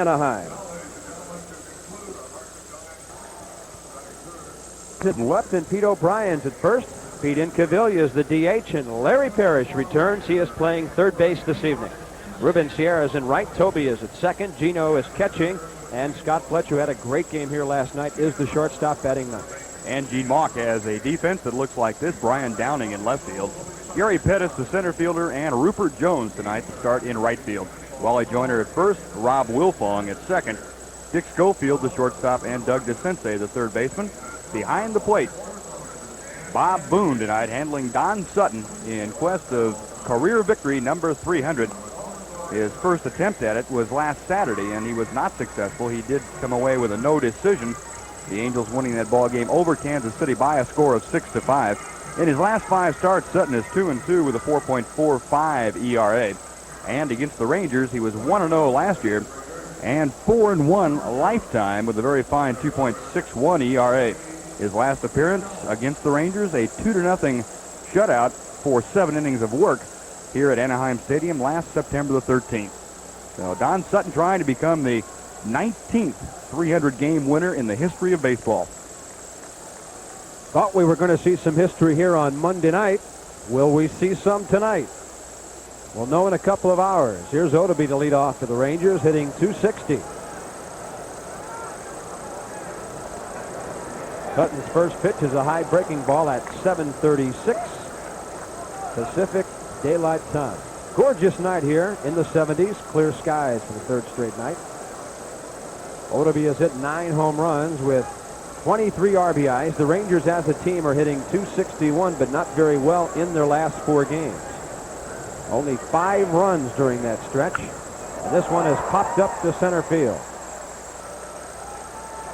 Anaheim. Left and Pete O'Brien's at first. Pete Incaviglia is the DH, and Larry Parrish returns. He is playing third base this evening. Ruben Sierra is in right. Toby is at second. Gino is catching. And Scott Fletcher, who had a great game here last night, is the shortstop batting ninth. And Gene Mauch has a defense that looks like this. Brian Downing in left field. Gary Pettis, the center fielder, and Rupert Jones tonight to start in right field. Wally Joyner at first, Rob Wilfong at second, Dick Schofield, the shortstop, and Doug DeCinces, the third baseman. Behind the plate, Bob Boone tonight handling Don Sutton in quest of career victory number 300. His first attempt at it was last Saturday, and he was not successful. He did come away with a no decision. The Angels winning that ball game over Kansas City by a score of 6-5. In his last 5 starts, Sutton is 2-2 with a 4.45 ERA. And against the Rangers, he was 1-0 last year and 4-1 lifetime with a very fine 2.61 ERA. His last appearance against the Rangers, a 2-0 shutout for 7 innings of work here at Anaheim Stadium last September the 13th. So Don Sutton trying to become the 19th 300-game winner in the history of baseball. Thought we were going to see some history here on Monday night. Will we see some tonight? We'll know in a couple of hours. Here's Otoby to lead off for the Rangers, hitting .260. Sutton's first pitch is a high breaking ball at 7:36 Pacific Daylight Time. Gorgeous night here in the 70s. Clear skies for the third straight night. Otoby has hit 9 home runs with 23 RBIs. The Rangers as a team are hitting .261, but not very well in their last 4 games. Only 5 runs during that stretch. And this one has popped up to center field.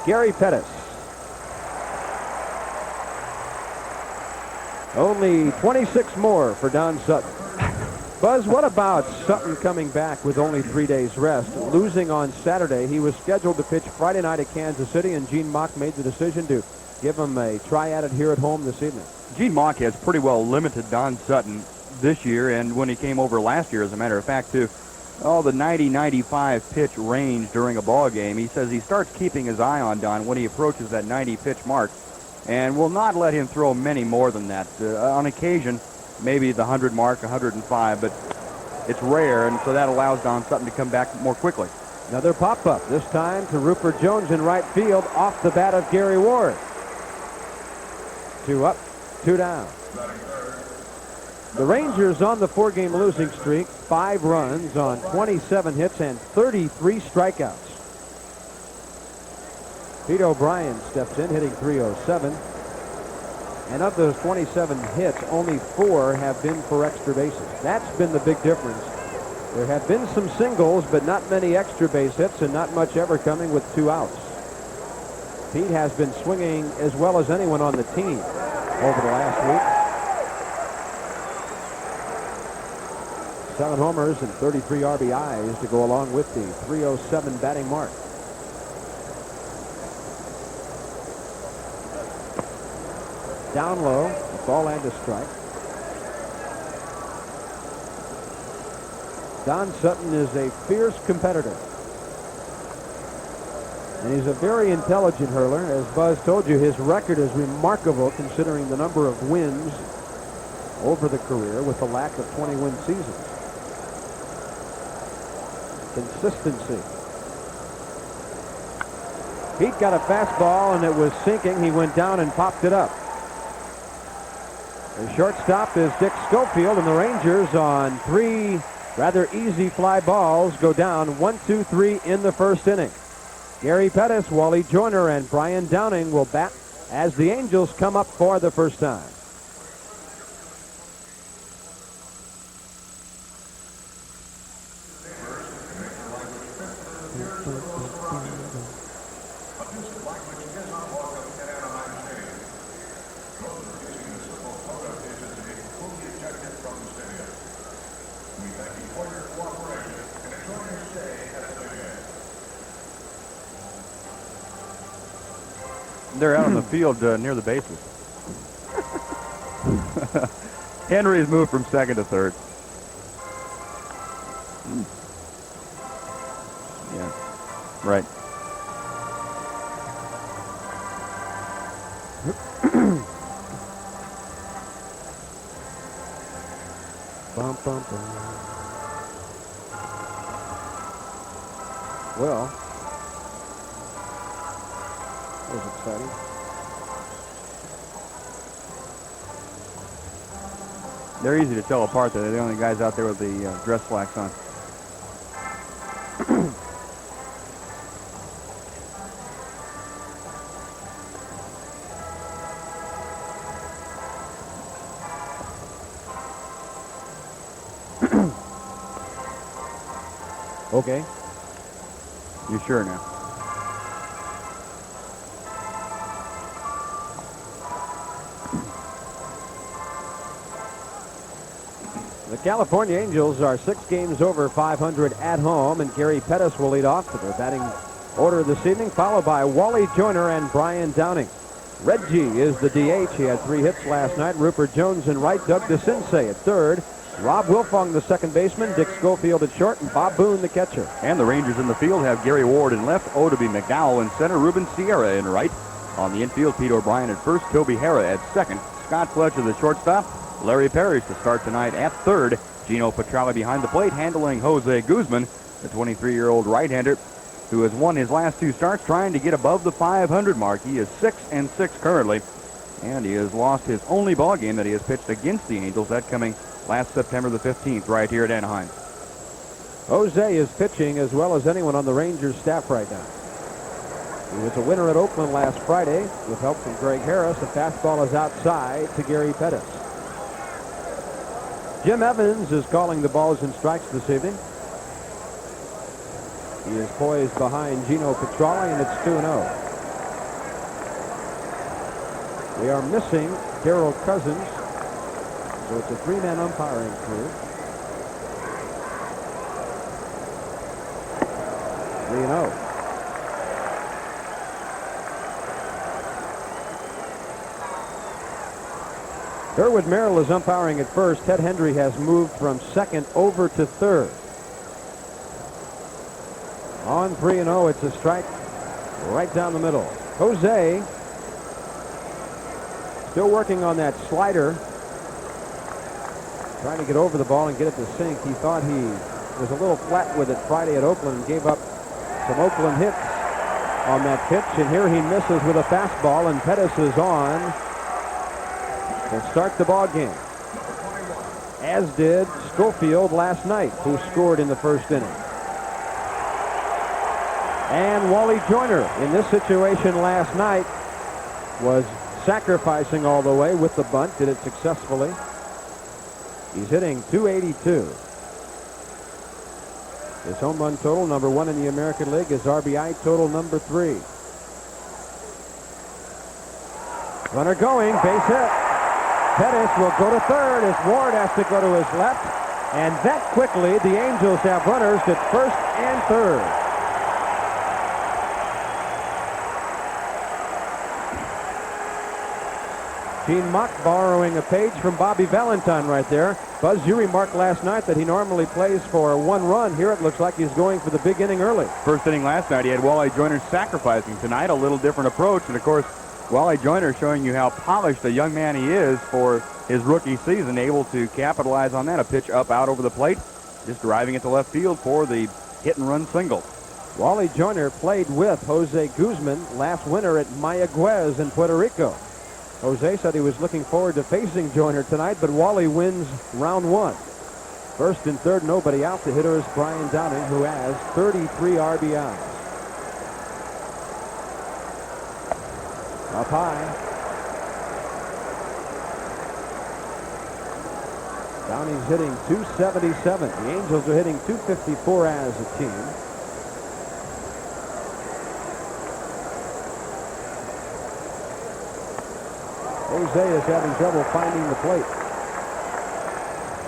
Gary Pettis. Only 26 more for Don Sutton. Buzz, what about Sutton coming back with only 3 days rest? Losing on Saturday, he was scheduled to pitch Friday night at Kansas City, and Gene Mauch made the decision to give him a try at it here at home this evening. Gene Mauch has pretty well limited Don Sutton this year, and when he came over last year, as a matter of fact, to the 90-95 pitch range during a ball game. He says he starts keeping his eye on Don when he approaches that 90 pitch mark, and will not let him throw many more than that. On occasion, maybe the 100 mark, 105, but it's rare, and so that allows Don Sutton to come back more quickly. Another pop-up, this time to Rupert Jones in right field off the bat of Gary Ward. 2 up, 2 down. The Rangers on the 4-game losing streak, 5 runs on 27 hits and 33 strikeouts. Pete O'Brien steps in, hitting .307. And of those 27 hits, only 4 have been for extra bases. That's been the big difference. There have been some singles, but not many extra base hits, and not much ever coming with 2 outs. Pete has been swinging as well as anyone on the team over the last week. 7 homers and 33 RBIs to go along with the .307 batting mark. Down low, a ball and a strike. Don Sutton is a fierce competitor. And he's a very intelligent hurler. As Buzz told you, his record is remarkable considering the number of wins over the career with the lack of 20-win seasons. Consistency. Pete got a fastball and it was sinking. He went down and popped it up. The shortstop is Dick Schofield, and the Rangers on 3 rather easy fly balls go down 1-2-3 in the first inning. Gary Pettis, Wally Joyner, and Brian Downing will bat as the Angels come up for the first time. They're out on the field near the bases. Henry has moved from second to third. Yeah. Right. Bum, bum, bum. Well, that was exciting. They're easy to tell apart. They're the only guys out there with the dress slacks on. Okay. You sure now? The California Angels are 6 games over 500 at home, and Gary Pettis will lead off to their batting order this evening, followed by Wally Joyner and Brian Downing. Reggie is the DH. He had 3 hits last night. Rupert Jones in right, Doug DeCinces at third, Rob Wilfong, the second baseman, Dick Schofield at short, and Bob Boone, the catcher. And the Rangers in the field have Gary Ward in left, Odeby McDowell in center, Ruben Sierra in right. On the infield, Pete O'Brien at first, Toby Harrah at second, Scott Fletcher the shortstop, Larry Parrish to start tonight at third, Gino Petralli behind the plate, handling Jose Guzman, the 23-year-old right-hander who has won his last 2 starts trying to get above the 500 mark. He is 6-6 currently, and he has lost his only ball game that he has pitched against the Angels, that coming last September the 15th right here at Anaheim. Jose is pitching as well as anyone on the Rangers staff right now. He was a winner at Oakland last Friday with help from Greg Harris. The fastball is outside to Gary Pettis. Jim Evans is calling the balls and strikes this evening. He is poised behind Gino Petralli, and it's 2-0. We are missing Darrell Cousins, so it's a 3-man umpiring crew. 3-0. Sherwood Merrill is umpiring at first. Ted Hendry has moved from second over to third. On 3-0, it's a strike right down the middle. Jose still working on that slider, trying to get over the ball and get it to sink. He thought he was a little flat with it Friday at Oakland and gave up some Oakland hits on that pitch. And here he misses with a fastball, and Pettis is on to start the ball game, as did Schofield last night, who scored in the first inning. And Wally Joyner in this situation last night was sacrificing all the way with the bunt, did it successfully. He's hitting .282. His home run total, number 1 in the American League. His RBI total, number 3. Runner going, base hit. Pettis will go to third as Ward has to go to his left. And that quickly, the Angels have runners at first and third. Gene Mock borrowing a page from Bobby Valentine right there. Buzz, you remarked last night that he normally plays for 1 run. Here it looks like he's going for the big inning early. First inning last night, he had Wally Joyner sacrificing. Tonight, a little different approach. And, of course, Wally Joyner showing you how polished a young man he is for his rookie season, able to capitalize on that. A pitch up out over the plate, just driving it to left field for the hit-and-run single. Wally Joyner played with Jose Guzman last winter at Mayagüez in Puerto Rico. Jose said he was looking forward to facing Joyner tonight, but Wally wins round 1. First and third, nobody out. The hitter is Brian Downing, who has 33 RBIs. Up high. Downing's hitting .277. The Angels are hitting .254 as a team. Jose is having trouble finding the plate.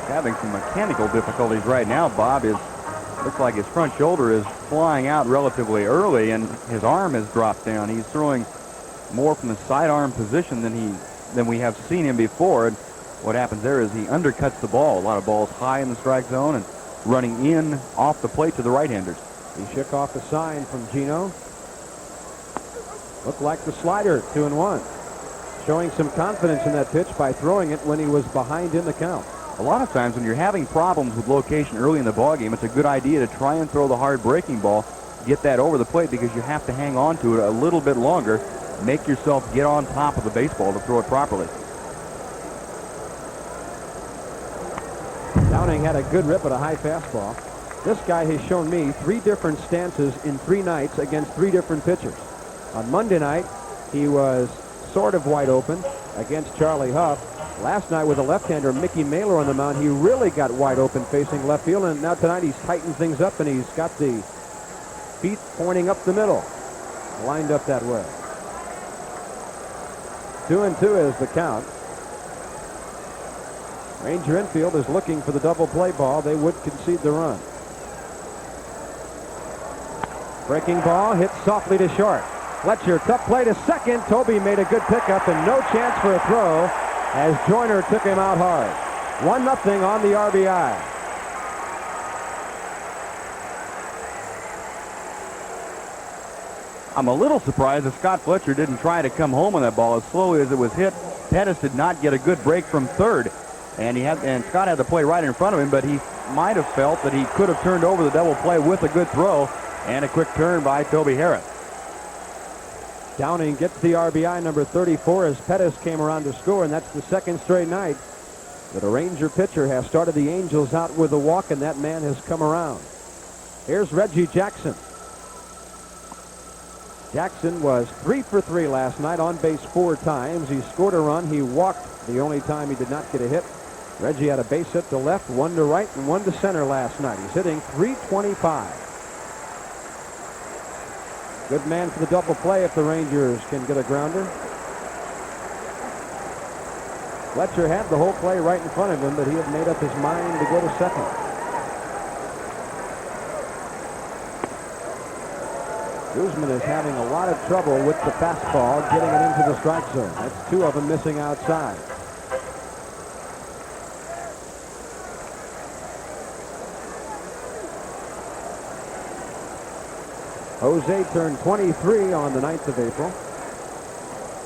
Having some mechanical difficulties right now. Bob looks like his front shoulder is flying out relatively early, and his arm has dropped down. He's throwing more from the sidearm position than we have seen him before. And what happens there is he undercuts the ball. A lot of balls high in the strike zone and running in off the plate to the right-handers. He shook off a sign from Gino. Looked like the slider, 2-1. Showing some confidence in that pitch by throwing it when he was behind in the count. A lot of times when you're having problems with location early in the ballgame, it's a good idea to try and throw the hard breaking ball, get that over the plate, because you have to hang on to it a little bit longer, make yourself get on top of the baseball to throw it properly. Downing had a good rip at a high fastball. This guy has shown me 3 different stances in 3 nights against 3 different pitchers. On Monday night, he was sort of wide open against Charlie Huff. Last night with a left-hander, Mickey Mailer, on the mound, he really got wide open facing left field, and now tonight he's tightened things up and he's got the feet pointing up the middle, lined up that way. 2-2 is the count. Ranger infield is looking for the double play ball. They would concede the run. Breaking ball hit softly to short. Fletcher, tough play to second. Toby made a good pickup and no chance for a throw as Joyner took him out hard. 1-0 on the RBI. I'm a little surprised that Scott Fletcher didn't try to come home on that ball as slowly as it was hit. Pettis did not get a good break from third, and Scott had the play right in front of him, but he might have felt that he could have turned over the double play with a good throw and a quick turn by Toby Harris. Downing gets the RBI number 34 as Pettis came around to score, and that's the second straight night that a Ranger pitcher has started the Angels out with a walk, and that man has come around. Here's Reggie Jackson. Jackson was 3 for 3 last night, on base 4 times. He scored a run. He walked the only time he did not get a hit. Reggie had a base hit to left, 1 to right, and 1 to center last night. He's hitting .325. Good man for the double play if the Rangers can get a grounder. Fletcher had the whole play right in front of him, but he had made up his mind to go to second. Guzman is having a lot of trouble with the fastball, getting it into the strike zone. That's 2 of them missing outside. Jose turned 23 on the 9th of April.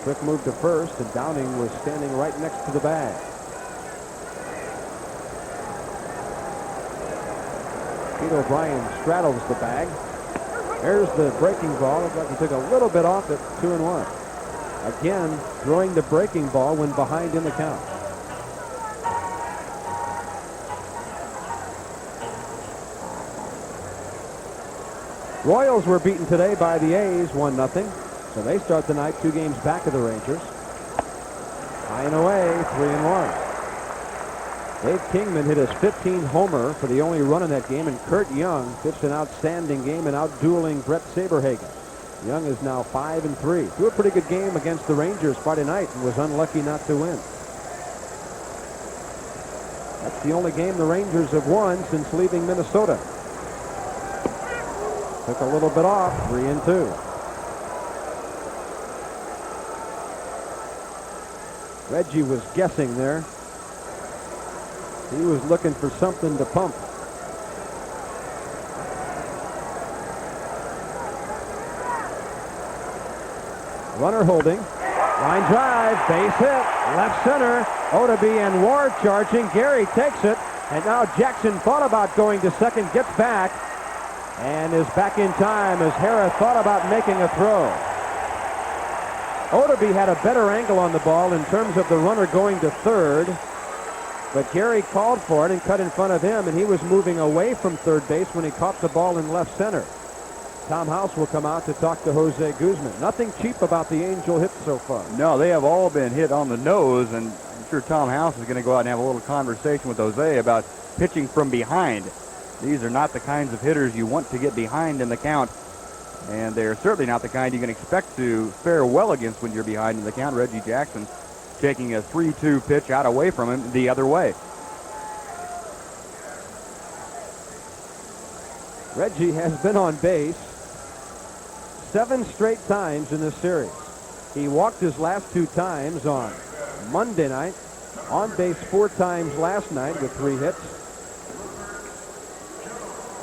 Quick move to first, and Downing was standing right next to the bag. Pete O'Brien straddles the bag. There's the breaking ball. Looks like he took a little bit off it. 2-1. Again, throwing the breaking ball when behind in the count. Royals were beaten today by the A's 1-0. So they start the night 2 games back of the Rangers. High and away, 3-1. Dave Kingman hit his 15th homer for the only run in that game, and Kurt Young pitched an outstanding game and out-dueling Brett Saberhagen. Young is now 5-3. Threw a pretty good game against the Rangers Friday night and was unlucky not to win. That's the only game the Rangers have won since leaving Minnesota. Took a little bit off, 3-2. Reggie was guessing there. He was looking for something to pump. Runner holding. Line drive, base hit, left center. Odabe and Ward charging. Gary takes it, and now Jackson thought about going to second, gets back, and is back in time as Hara thought about making a throw. Odabe had a better angle on the ball in terms of the runner going to third, but Gary called for it and cut in front of him, and he was moving away from third base when he caught the ball in left center. Tom House will come out to talk to Jose Guzman. Nothing cheap about the Angel hits so far. No, they have all been hit on the nose, and I'm sure Tom House is going to go out and have a little conversation with Jose about pitching from behind. These are not the kinds of hitters you want to get behind in the count, and they're certainly not the kind you can expect to fare well against when you're behind in the count. Reggie Jackson taking a 3-2 pitch out away from him the other way. Reggie has been on base 7 straight times in this series. He walked his last 2 times on Monday night, on base 4 times last night with 3 hits.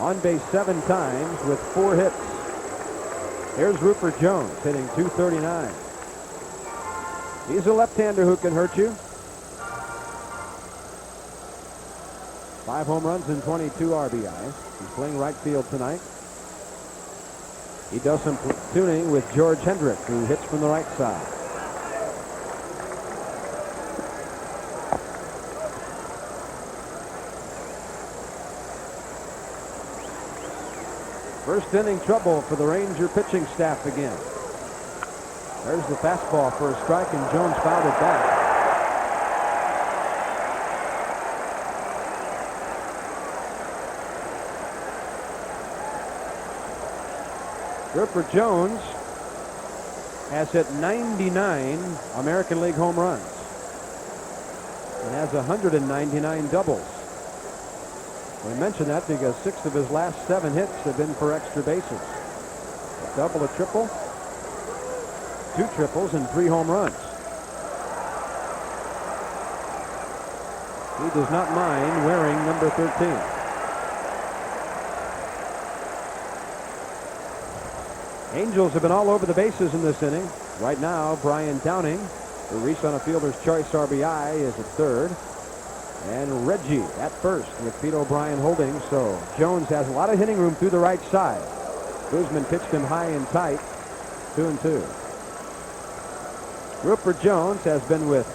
On base 7 times with 4 hits. Here's Rupert Jones hitting .239. He's a left-hander who can hurt you. 5 home runs and 22 RBIs. He's playing right field tonight. He does some platooning with George Hendrick, who hits from the right side. First inning trouble for the Ranger pitching staff again. There's the fastball for a strike, and Jones fouled it back. Rupert Jones has hit 99 American League home runs and has 199 doubles. We mention that because 6 of his last 7 hits have been for extra bases. A double, a triple, 2 triples, and 3 home runs. He does not mind wearing number 13. Angels have been all over the bases in this inning. Right now, Brian Downing, who reached on a fielder's choice RBI, is at third. And Reggie at first with Pete O'Brien holding. So Jones has a lot of hitting room through the right side. Guzman pitched him high and tight. 2-2. Rupert Jones has been with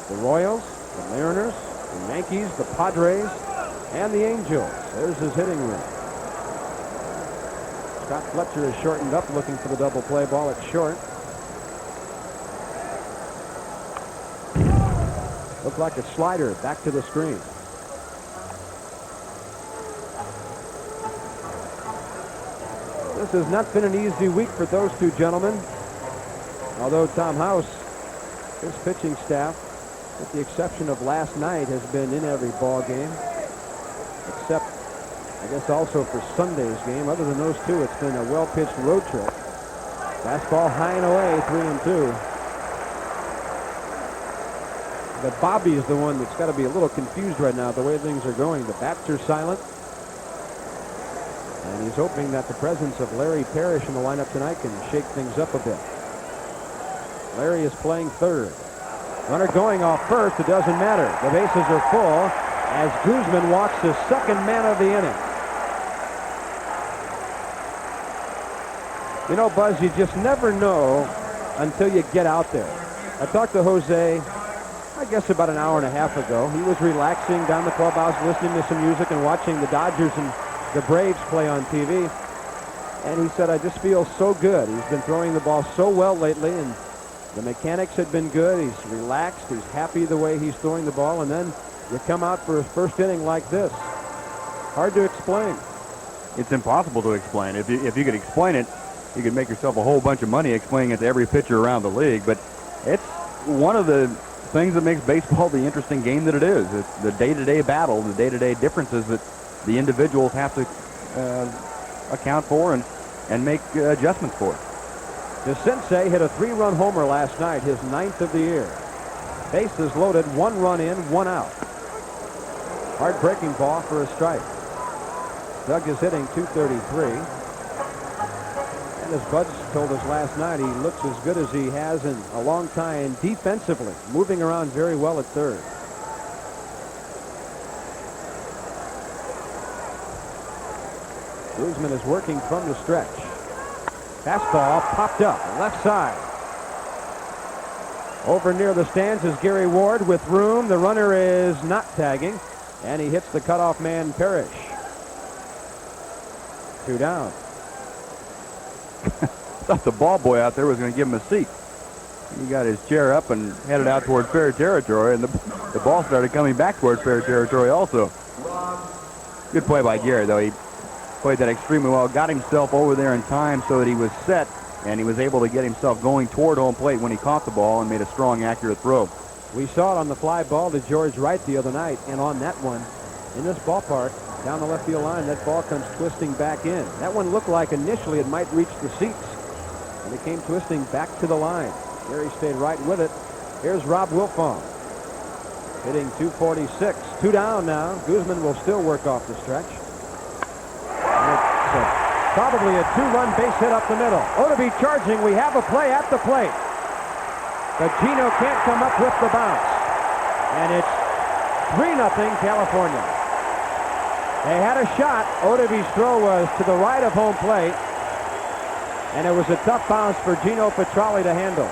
the Royals, the Mariners, the Yankees, the Padres, and the Angels. There's his hitting room. Scott Fletcher is shortened up, looking for the double play ball at short. Looked like a slider back to the screen. This has not been an easy week for those two gentlemen. Although Tom House, his pitching staff, with the exception of last night, has been in every ball game, except I guess also for Sunday's game. Other than those two, it's been a well-pitched road trip. Fastball high and away, 3-2. But Bobby is the one that's got to be a little confused right now the way things are going. The bats are silent. And he's hoping that the presence of Larry Parrish in the lineup tonight can shake things up a bit. Larry is playing third. Runner going off first. It doesn't matter. The bases are full as Guzman walks the second man of the inning. You know, Buzz, you just never know until you get out there. I talked to Jose, I guess about an hour and a half ago. He was relaxing down the clubhouse, listening to some music and watching the Dodgers and the Braves play on TV. And he said, I just feel so good. He's been throwing the ball so well lately, and the mechanics had been good. He's relaxed. He's happy the way he's throwing the ball. And then you come out for his first inning like this. Hard to explain. It's impossible to explain. If you could explain it, you could make yourself a whole bunch of money explaining it to every pitcher around the league. But it's one of the things that makes baseball the interesting game that it is. It's the day-to-day battle, the day-to-day differences that the individuals have to account for and make adjustments for. The Sensei hit a 3-run homer last night, his 9th of the year. Bases loaded, 1 run in, 1 out. Hard breaking ball for a strike. Doug is hitting .233. And as Bud told us last night, he looks as good as he has in a long time defensively, moving around very well at third. Guzman is working from the stretch. Fastball popped up, left side. Over near the stands is Gary Ward with room. The runner is not tagging, and he hits the cutoff man Parrish. 2 down. Thought the ball boy out there was going to give him a seat. He got his chair up and headed out toward fair territory, and the ball started coming back toward fair territory also. Good play by Gary, though. He played that extremely well, got himself over there in time so that he was set, and he was able to get himself going toward home plate when he caught the ball and made a strong, accurate throw. We saw it on the fly ball to George Wright the other night, and on that one, in this ballpark, down the left field line, that ball comes twisting back in. That one looked like initially it might reach the seats, and it came twisting back to the line. Gary stayed right with it. Here's Rob Wilfong, hitting .246. 2 down now. Guzman will still work off the stretch. Probably a 2-run base hit up the middle. Otoby charging. We have a play at the plate. But Gino can't come up with the bounce. And it's 3-0 California. They had a shot. Otoby's throw was to the right of home plate. And it was a tough bounce for Gino Petralli to handle.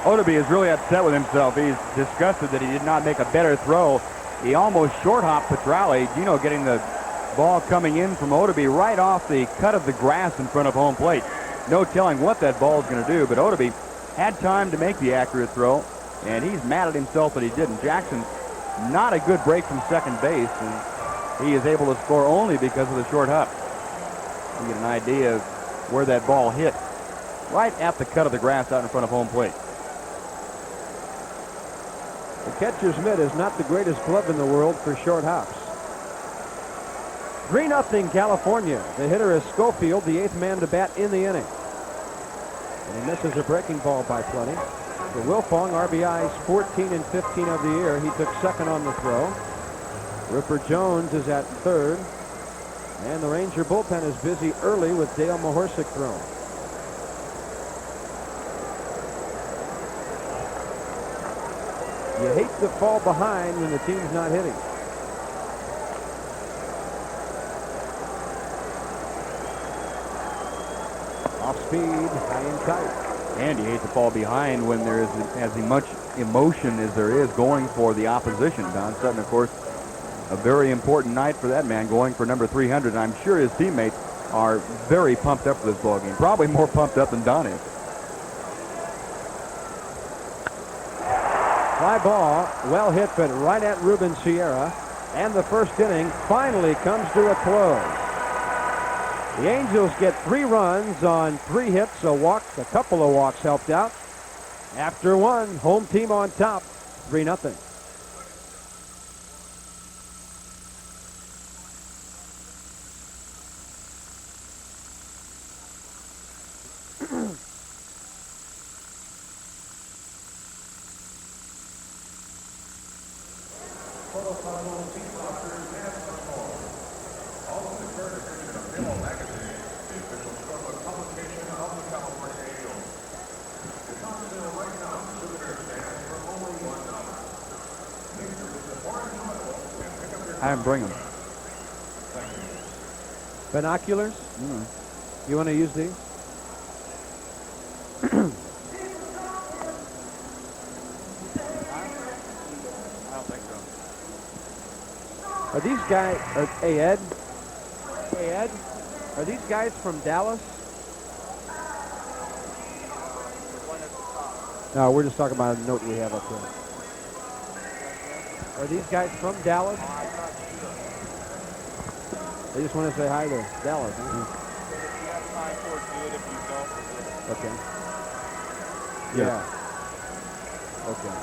Otoby is really upset with himself. He's disgusted that he did not make a better throw. He almost short-hopped Petralli. Gino getting the ball coming in from Otoby right off the cut of the grass in front of home plate. No telling what that ball is going to do, but Otoby had time to make the accurate throw, and he's mad at himself that he didn't. Jackson, not a good break from second base, and he is able to score only because of the short hop. You get an idea of where that ball hit, right at the cut of the grass out in front of home plate. The catcher's mitt is not the greatest glove in the world for short hops. 3-0 California. The hitter is Schofield, the 8th man to bat in the inning. And he misses a breaking ball by plenty. For Wilfong, RBIs 14 and 15 of the year. He took second on the throw. Rupert Jones is at third. And the Ranger bullpen is busy early with Dale Mahorsic throwing. You hate to fall behind when the team's not hitting. Off speed, high and tight. And you hate to fall behind when there is as much emotion as there is going for the opposition. Don Sutton, of course, a very important night for that man, going for number 300. And I'm sure his teammates are very pumped up for this ball game. Probably more pumped up than Don is. Fly ball, well hit, but right at Ruben Sierra. And the first inning finally comes to a close. The Angels get 3 runs on 3 hits, a walk, a couple of walks helped out. After one, home team on top, 3-0. Have him bring them. Binoculars? You want to use these? I don't think so. Are these guys, hey Ed? Hey Ed, are these guys from Dallas? No, we're just talking about a note we have up here. Are these guys from Dallas? They just want to say hi to Dallas. Okay. Yeah. Okay.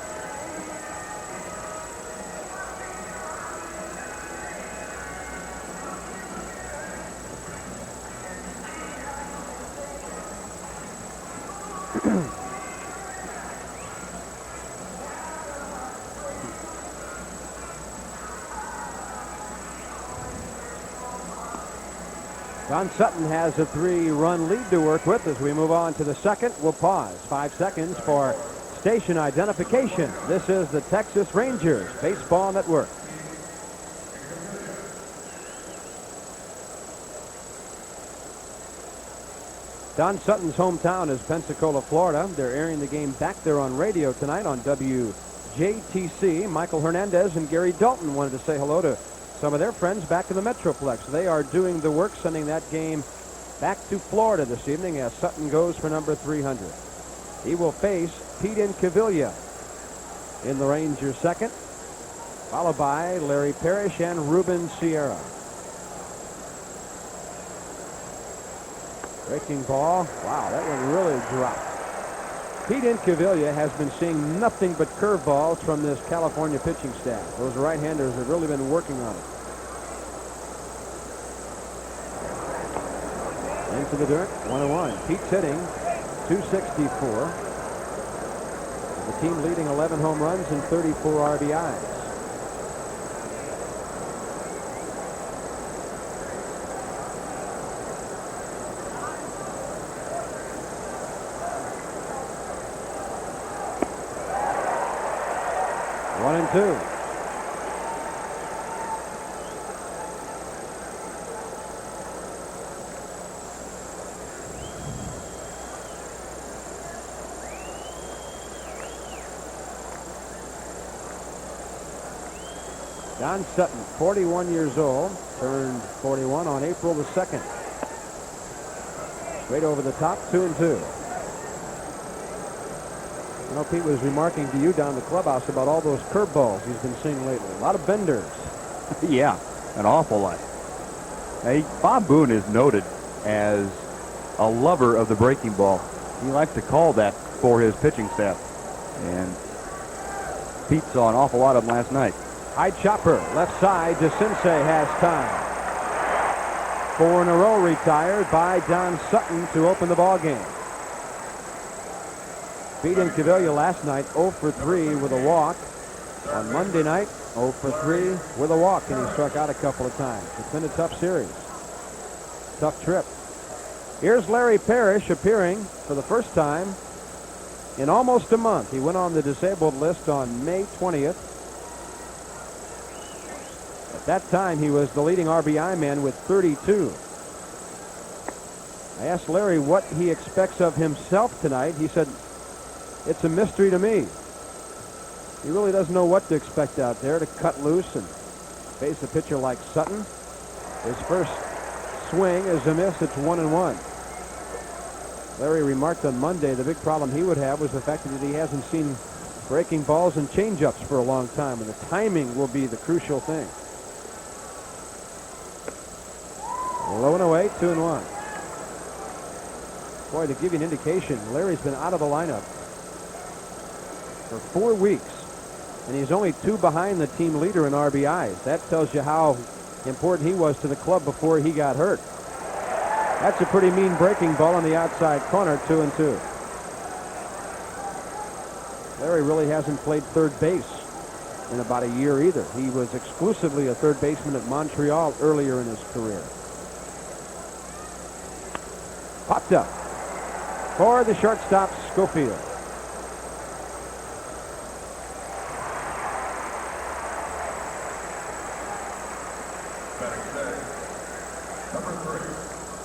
Don Sutton has a 3-run lead to work with. As we move on to the second, we'll pause 5 seconds for station identification. This is the Texas Rangers Baseball Network. Don Sutton's hometown is Pensacola, Florida. They're airing the game back there on radio tonight on WJTC. Michael Hernandez and Gary Dalton wanted to say hello to some of their friends back in the Metroplex. They are doing the work, sending that game back to Florida this evening as Sutton goes for number 300. He will face Pete Incaviglia in the Rangers second, followed by Larry Parrish and Ruben Sierra. Breaking ball. Wow, that one really dropped. Pete Incaviglia has been seeing nothing but curveballs from this California pitching staff. Those right-handers have really been working on it. Into the dirt, 1-1. Pete's hitting .264. The team leading 11 home runs and 34 RBIs. 1-2. Don Sutton, 41 years old, turned 41 on April the 2nd. Straight over the top, 2-2. I know Pete was remarking to you down in the clubhouse about all those curveballs he's been seeing lately. A lot of benders. Yeah, an awful lot. Hey, Bob Boone is noted as a lover of the breaking ball. He likes to call that for his pitching staff. And Pete saw an awful lot of them last night. High chopper, left side. DeCinces has time. 4 in a row retired by Don Sutton to open the ball game. Pete Incaviglia last night 0 for 3 with a walk. On Monday night, 0 for 3 with a walk, and he struck out a couple of times. It's been a tough series. Tough trip. Here's Larry Parrish appearing for the first time in almost a month. He went on the disabled list on May 20th. At that time, he was the leading RBI man with 32. I asked Larry what he expects of himself tonight. He said, "It's a mystery to me." He really doesn't know what to expect out there, to cut loose and face a pitcher like Sutton. His first swing is a miss. It's 1-1. Larry remarked on Monday the big problem he would have was the fact that he hasn't seen breaking balls and changeups for a long time, and the timing will be the crucial thing. Low and away, 2-1. Boy, to give you an indication, Larry's been out of the lineup for 4 weeks, and he's only 2 behind the team leader in RBIs. That tells you how important he was to the club before he got hurt. That's a pretty mean breaking ball on the outside corner, 2-2. Larry really hasn't played third base in about a year either. He was exclusively a third baseman at Montreal earlier in his career. Popped up for the shortstop, Schofield.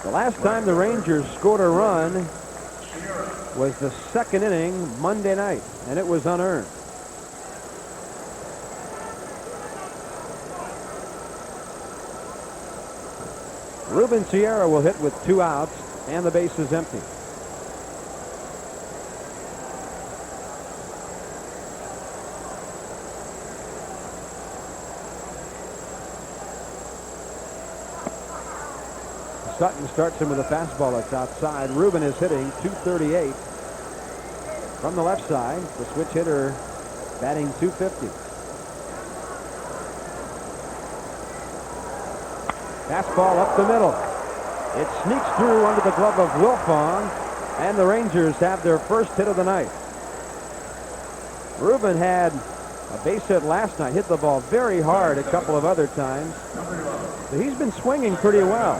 The last time the Rangers scored a run was the 2nd inning Monday night, and it was unearned. Ruben Sierra will hit with 2 outs, and the base is empty. Sutton starts him with a fastball that's outside. Ruben is hitting .238 from the left side. The switch hitter batting .250. Fastball up the middle. It sneaks through under the glove of Wilfong, and the Rangers have their first hit of the night. Ruben had a base hit last night, hit the ball very hard a couple of other times. But he's been swinging pretty well.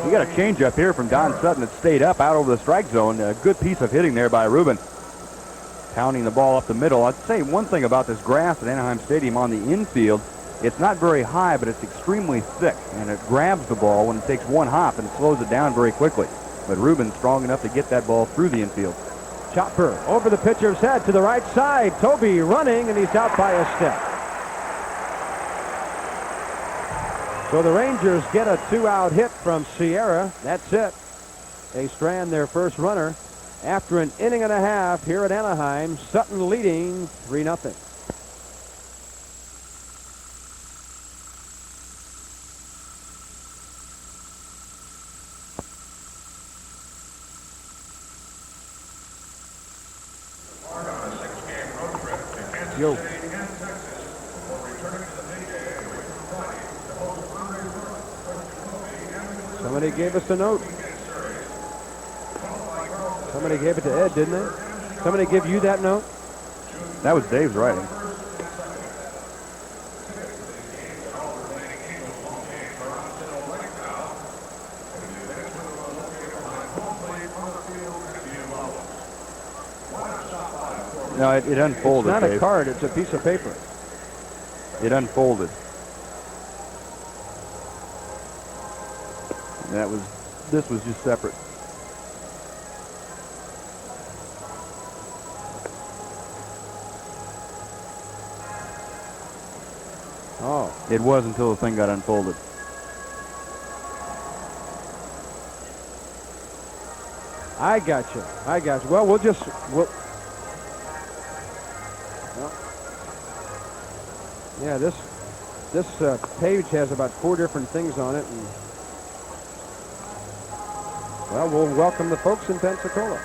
You got a changeup here from Don Sutton that stayed up out over the strike zone. A good piece of hitting there by Ruben. Pounding the ball up the middle. I'd say one thing about this grass at Anaheim Stadium on the infield. It's not very high, but it's extremely thick, and it grabs the ball when it takes one hop and slows it down very quickly. But Ruben's strong enough to get that ball through the infield. Chopper over the pitcher's head to the right side. Toby running, and he's out by a step. So the Rangers get a 2-out hit from Sierra. That's it. They strand their first runner after an inning and a half here at Anaheim. Sutton leading 3-0. Yo. Somebody gave us a note. Somebody gave it to Ed, didn't they? Somebody give you that note? That was Dave's writing. No, it unfolded. It's not Dave. a card, it's a piece of paper. It unfolded. This was just separate. Oh. It was until the thing got unfolded. I got you. Well, we'll. Yeah, this page has about 4 different things on it, and well, we'll welcome the folks in Pensacola.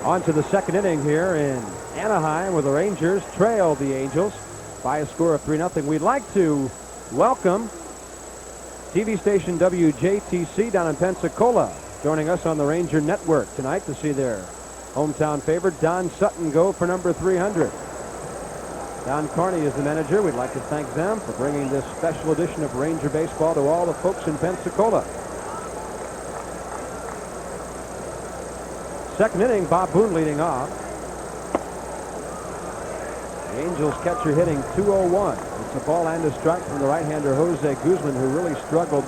On to the second inning here in Anaheim, where the Rangers trail the Angels by a score of 3-0. We'd like to welcome TV station WJTC down in Pensacola, joining us on the Ranger Network tonight to see their hometown favorite Don Sutton go for number 300. Don Carney is the manager. We'd like to thank them for bringing this special edition of Ranger Baseball to all the folks in Pensacola. Second inning, Bob Boone leading off. The Angels catcher hitting .201. It's a ball and a strike from the right-hander Jose Guzman, who really struggled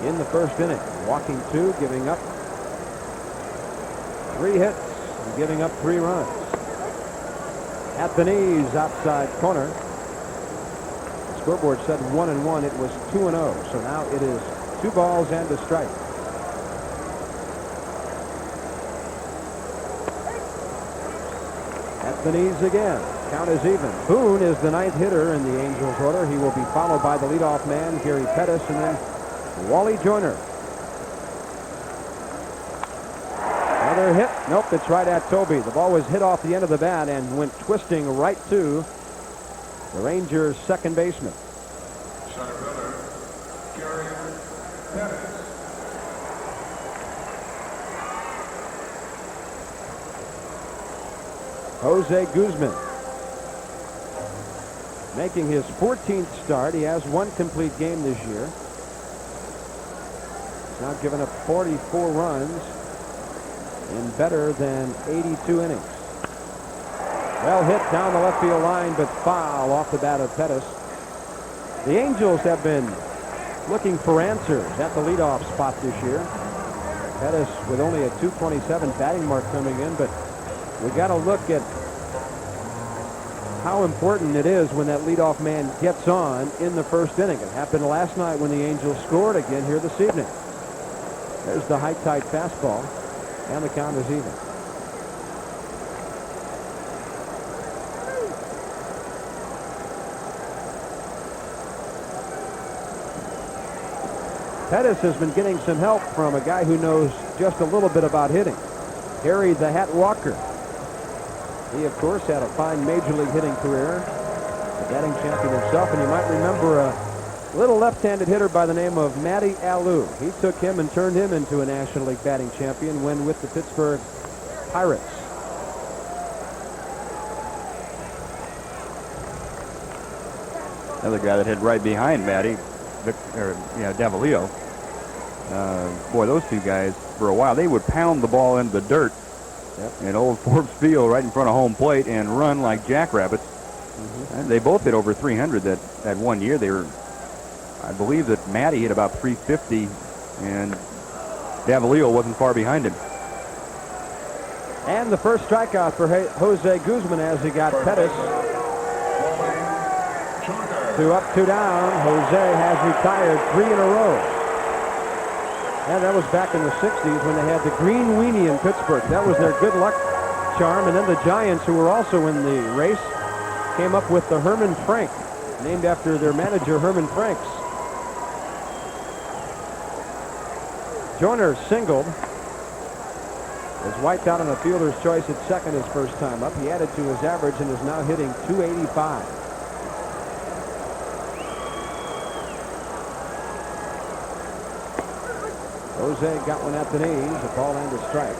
in the first inning. Walking 2, giving up 3 hits, and giving up 3 runs. At the knees, outside corner. The scoreboard said 1-1. It was 2-0. So now it is 2 balls and a strike. At the knees again. Count is even. Boone is the 9th hitter in the Angels order. He will be followed by the leadoff man, Gary Pettis, and then Wally Joyner. Another hit. Nope, it's right at Toby. The ball was hit off the end of the bat and went twisting right to the Rangers' second baseman. Center fielder, Gary Pettis. Jose Guzman making his 14th start. He has 1 complete game this year. He's now given up 44 runs in better than 82 innings. Well hit down the left field line, but foul off the bat of Pettis. The Angels have been looking for answers at the leadoff spot this year. Pettis with only a .227 batting mark coming in, but we got to look at how important it is when that leadoff man gets on in the first inning. It happened last night when the Angels scored, again here this evening. There's the high-tight fastball, and the count is even. Pettis has been getting some help from a guy who knows just a little bit about hitting, Harry the Hat Walker. He, of course, had a fine major league hitting career, a batting champion himself, and you might remember a little left-handed hitter by the name of Matty Alou. He took him and turned him into a National League batting champion when with the Pittsburgh Pirates. Another guy that hit right behind Matty, Davalillo. Boy, those two guys, for a while, they would pound the ball into the dirt in old Forbes Field right in front of home plate and run like jackrabbits. And they both hit over 300 that one year. They were, I believe that Matty hit about 350, and Davalillo wasn't far behind him. And the first strikeout for Jose Guzman as he got Pettis to up, 2 down. Jose has retired 3 in a row. And that was back in the 60s when they had the green weenie in Pittsburgh. That was their good luck charm. And then the Giants, who were also in the race, came up with the Herman Frank, named after their manager, Herman Franks. Joyner singled. Was wiped out on a fielder's choice at second his first time up. He added to his average and is now hitting .285. Jose got one at the knees, a ball and a strike.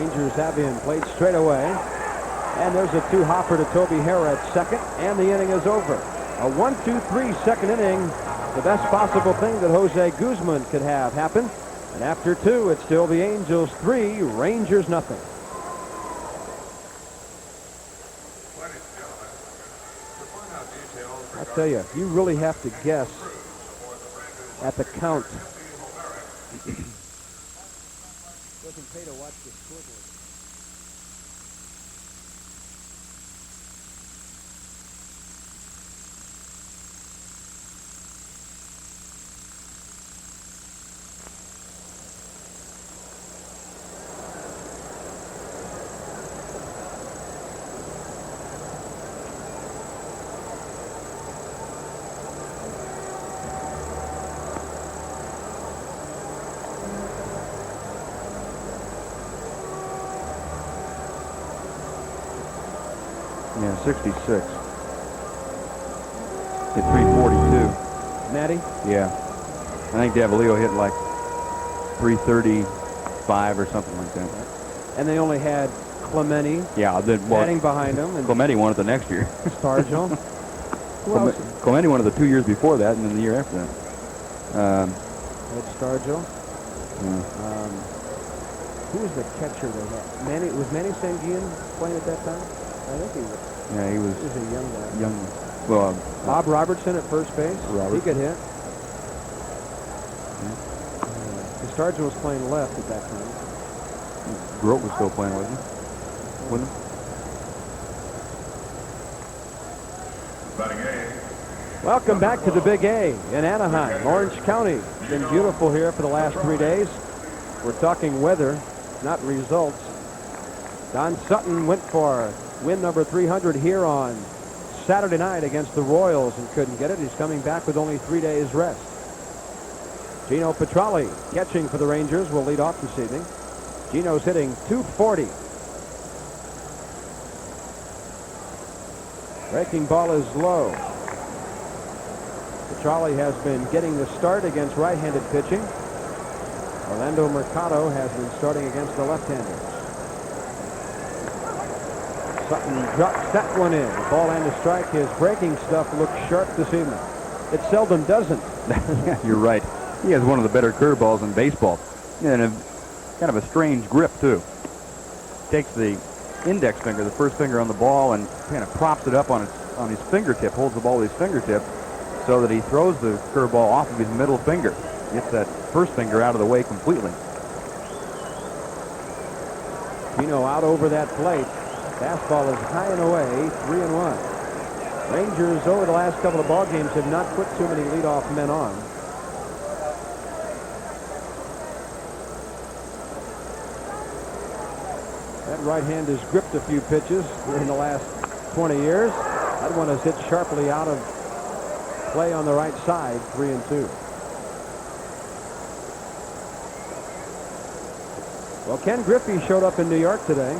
Rangers have him played straight away. And there's a two-hopper to Toby Hara at second, and the inning is over. A 1-2-3 second inning, the best possible thing that Jose Guzman could have happen. And after two, it's still the Angels 3, Rangers nothing. I tell you, you really have to guess at the count. Doesn't pay to watch the scoreboard. Yeah, 66. Hit 342. Natty? Yeah. I think Davalillo hit like 335 or something like that. And they only had Clemente batting behind him. And Clemente won it the next year. Stargell. Clemente won it the 2 years before that, and then the year after that. Ed Stargell. Who was the catcher they had? Was Manny Sanguian playing at that time? I think he was. Yeah, he was a young guy. Well, Bob Robertson at first base. He could hit. Stargell was playing left at that time. Grote was still playing, wasn't he? Welcome back to the Big A in Anaheim, Orange County. It's been beautiful here for the last 3 days. We're talking weather, not results. Don Sutton went for win number 300 here on Saturday night against the Royals and couldn't get it. He's coming back with only 3 days rest. Gino Petralli catching for the Rangers will lead off this evening. Gino's hitting .240. Breaking ball is low. Petralli has been getting the start against right-handed pitching. Orlando Mercado has been starting against the left-handers. Sutton drops that one in. The ball and a strike. His breaking stuff looks sharp this evening. It seldom doesn't. You're right. He has one of the better curveballs in baseball. And a kind of a strange grip, too. Takes the index finger, the first finger on the ball, and kind of props it up on his fingertip, holds the ball with his fingertip, so that he throws the curveball off of his middle finger. Gets that first finger out of the way completely. Gino out over that plate. Fastball is high and away, 3-1. Rangers over the last couple of ball games have not put too many leadoff men on. That right hand has gripped a few pitches in the last 20 years. That one has hit sharply out of play on the right side, 3-2. Well, Ken Griffey showed up in New York today.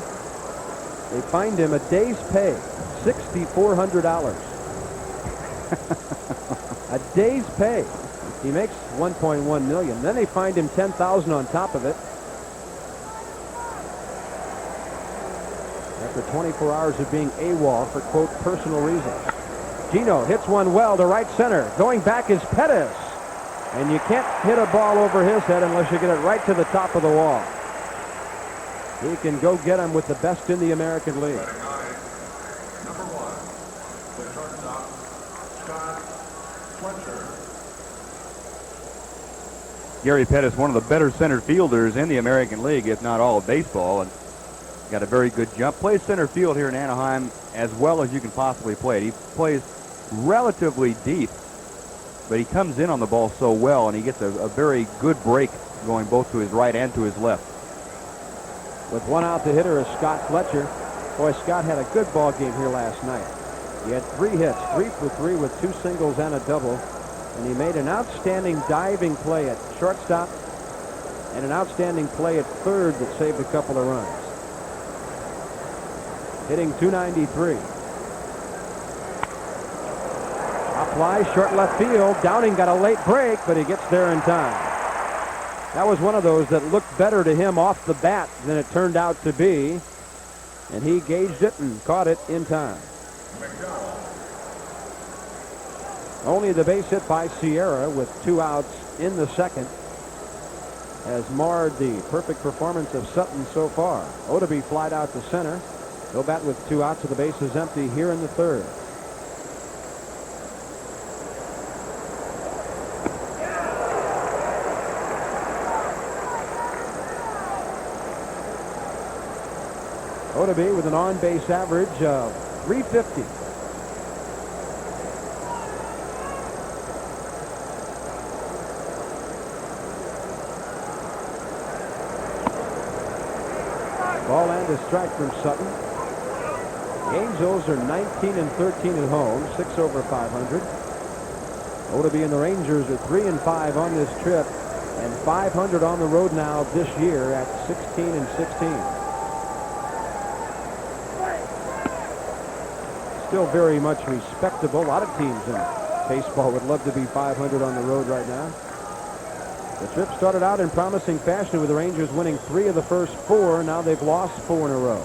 They fined him a day's pay, $6,400. A day's pay. He makes $1.1 million. Then they fined him $10,000 on top of it. After 24 hours of being AWOL for, quote, personal reasons. Gino hits one well to right center. Going back is Pettis. And you can't hit a ball over his head unless you get it right to the top of the wall. He can go get him with the best in the American League. Number 1, the shortstop, Scott Fletcher. Gary Pettis, one of the better center fielders in the American League, if not all of baseball, and got a very good jump. Plays center field here in Anaheim as well as you can possibly play it. He plays relatively deep, but he comes in on the ball so well, and he gets a very good break going both to his right and to his left. With one out, the hitter is Scott Fletcher. Boy, Scott had a good ball game here last night. He had 3 hits, 3 for 3 with 2 singles and a double. And he made an outstanding diving play at shortstop and an outstanding play at third that saved a couple of runs. Hitting .293. A fly, short left field. Downing got a late break, but he gets there in time. That was one of those that looked better to him off the bat than it turned out to be. And he gauged it and caught it in time. Only the base hit by Sierra with 2 outs in the second has marred the perfect performance of Sutton so far. Odabe flied out to center. He'll bat with 2 outs, so the base is empty here in the third. Odabe with an on-base average of .350. Ball and a strike from Sutton. The Angels are 19 and 13 at home, 6 over 500. Odabe and the Rangers are 3 and 5 on this trip, and 500 on the road now this year at 16 and 16. Still very much respectable. A lot of teams in baseball would love to be 500 on the road right now. The trip started out in promising fashion with the Rangers winning 3 of the first 4. Now they've lost 4 in a row.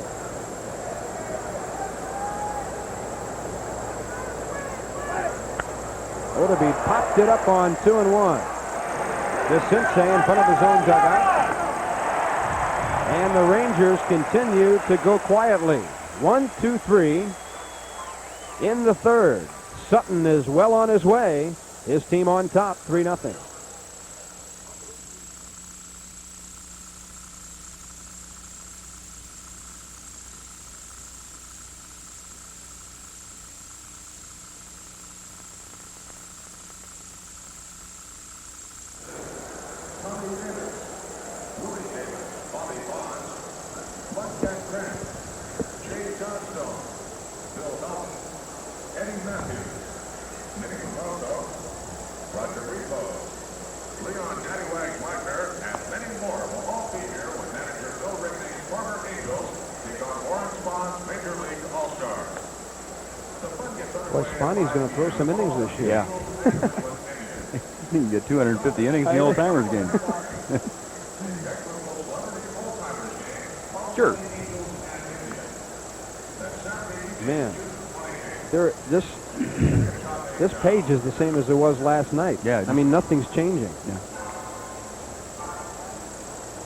Odabe popped it up on 2-1. DeCinces in front of his own dugout. And the Rangers continue to go quietly. 1, 2, 3 in the third. Sutton is well on his way. His team on top, 3-0. He's going to throw some innings this year. Yeah. You can get 250 innings in the old-timers game. Sure. Man, this page is the same as it was last night. Yeah. I mean, nothing's changing. Yeah.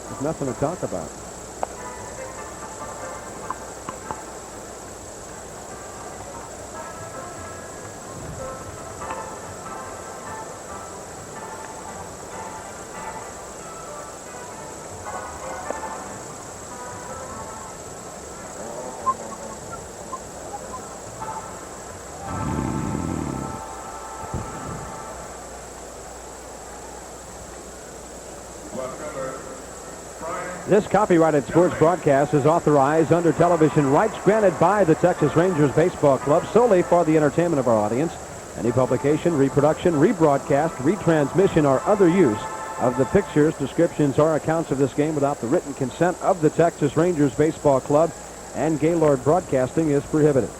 There's nothing to talk about. This copyrighted sports broadcast is authorized under television rights granted by the Texas Rangers Baseball Club solely for the entertainment of our audience. Any publication, reproduction, rebroadcast, retransmission, or other use of the pictures, descriptions, or accounts of this game without the written consent of the Texas Rangers Baseball Club and Gaylord Broadcasting is prohibited.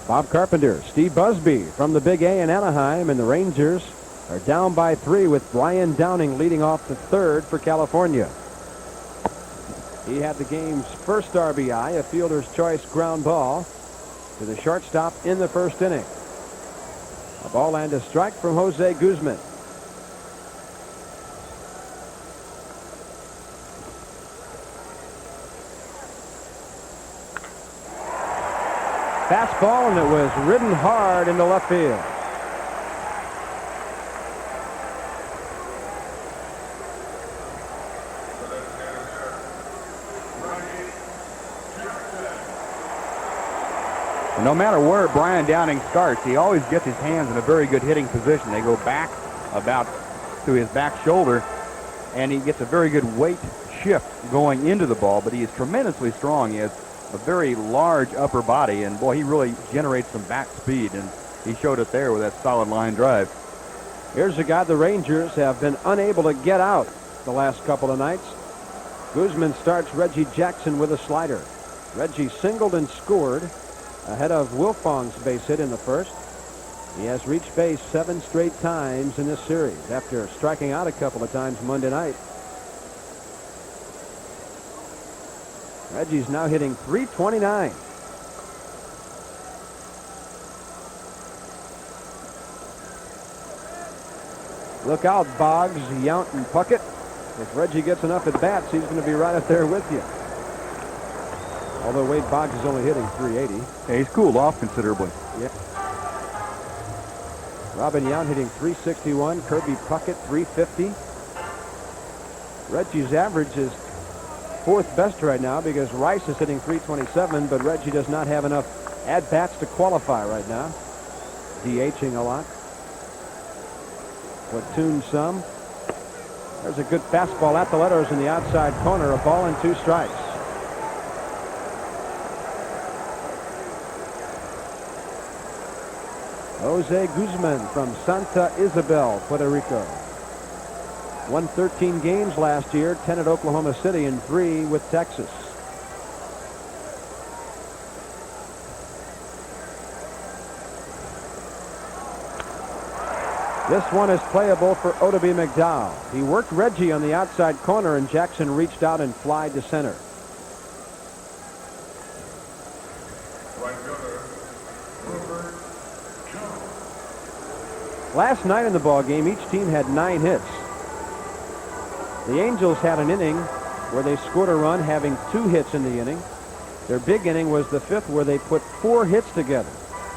Bob Carpenter, Steve Busby from the Big A in Anaheim, and the Rangers are down by 3 with Brian Downing leading off the third for California. He had the game's first RBI, a fielder's choice ground ball to the shortstop in the first inning. A ball and a strike from Jose Guzman. Fastball, and it was ridden hard into left field. No matter where Brian Downing starts, he always gets his hands in a very good hitting position. They go back about to his back shoulder, and he gets a very good weight shift going into the ball, but he is tremendously strong. He has a very large upper body, and boy, he really generates some back speed, and he showed it there with that solid line drive. Here's a guy the Rangers have been unable to get out the last couple of nights. Guzman starts Reggie Jackson with a slider. Reggie singled and scored ahead of Wilfong's base hit in the first. He has reached base 7 straight times in this series after striking out a couple of times Monday night. Reggie's now hitting .329. Look out, Boggs, Yount, and Puckett. If Reggie gets enough at bats, he's going to be right up there with you. Although Wade Boggs is only hitting .380. Yeah, he's cooled off considerably. Yeah. Robin Yount hitting .361. Kirby Puckett .350. Reggie's average is fourth best right now because Rice is hitting .327, but Reggie does not have enough at-bats to qualify right now. DHing a lot. Platoon some. There's a good fastball at the letters in the outside corner. A ball and 2 strikes. Jose Guzman from Santa Isabel, Puerto Rico. Won 13 games last year, 10 at Oklahoma City and 3 with Texas. This one is playable for Odabe McDowell. He worked Reggie on the outside corner, and Jackson reached out and flied to center. Right fielder, Rupert Jones. Last night in the ball game, each team had 9 hits. The Angels had an inning where they scored a run, having 2 hits in the inning. Their big inning was the 5th, where they put 4 hits together.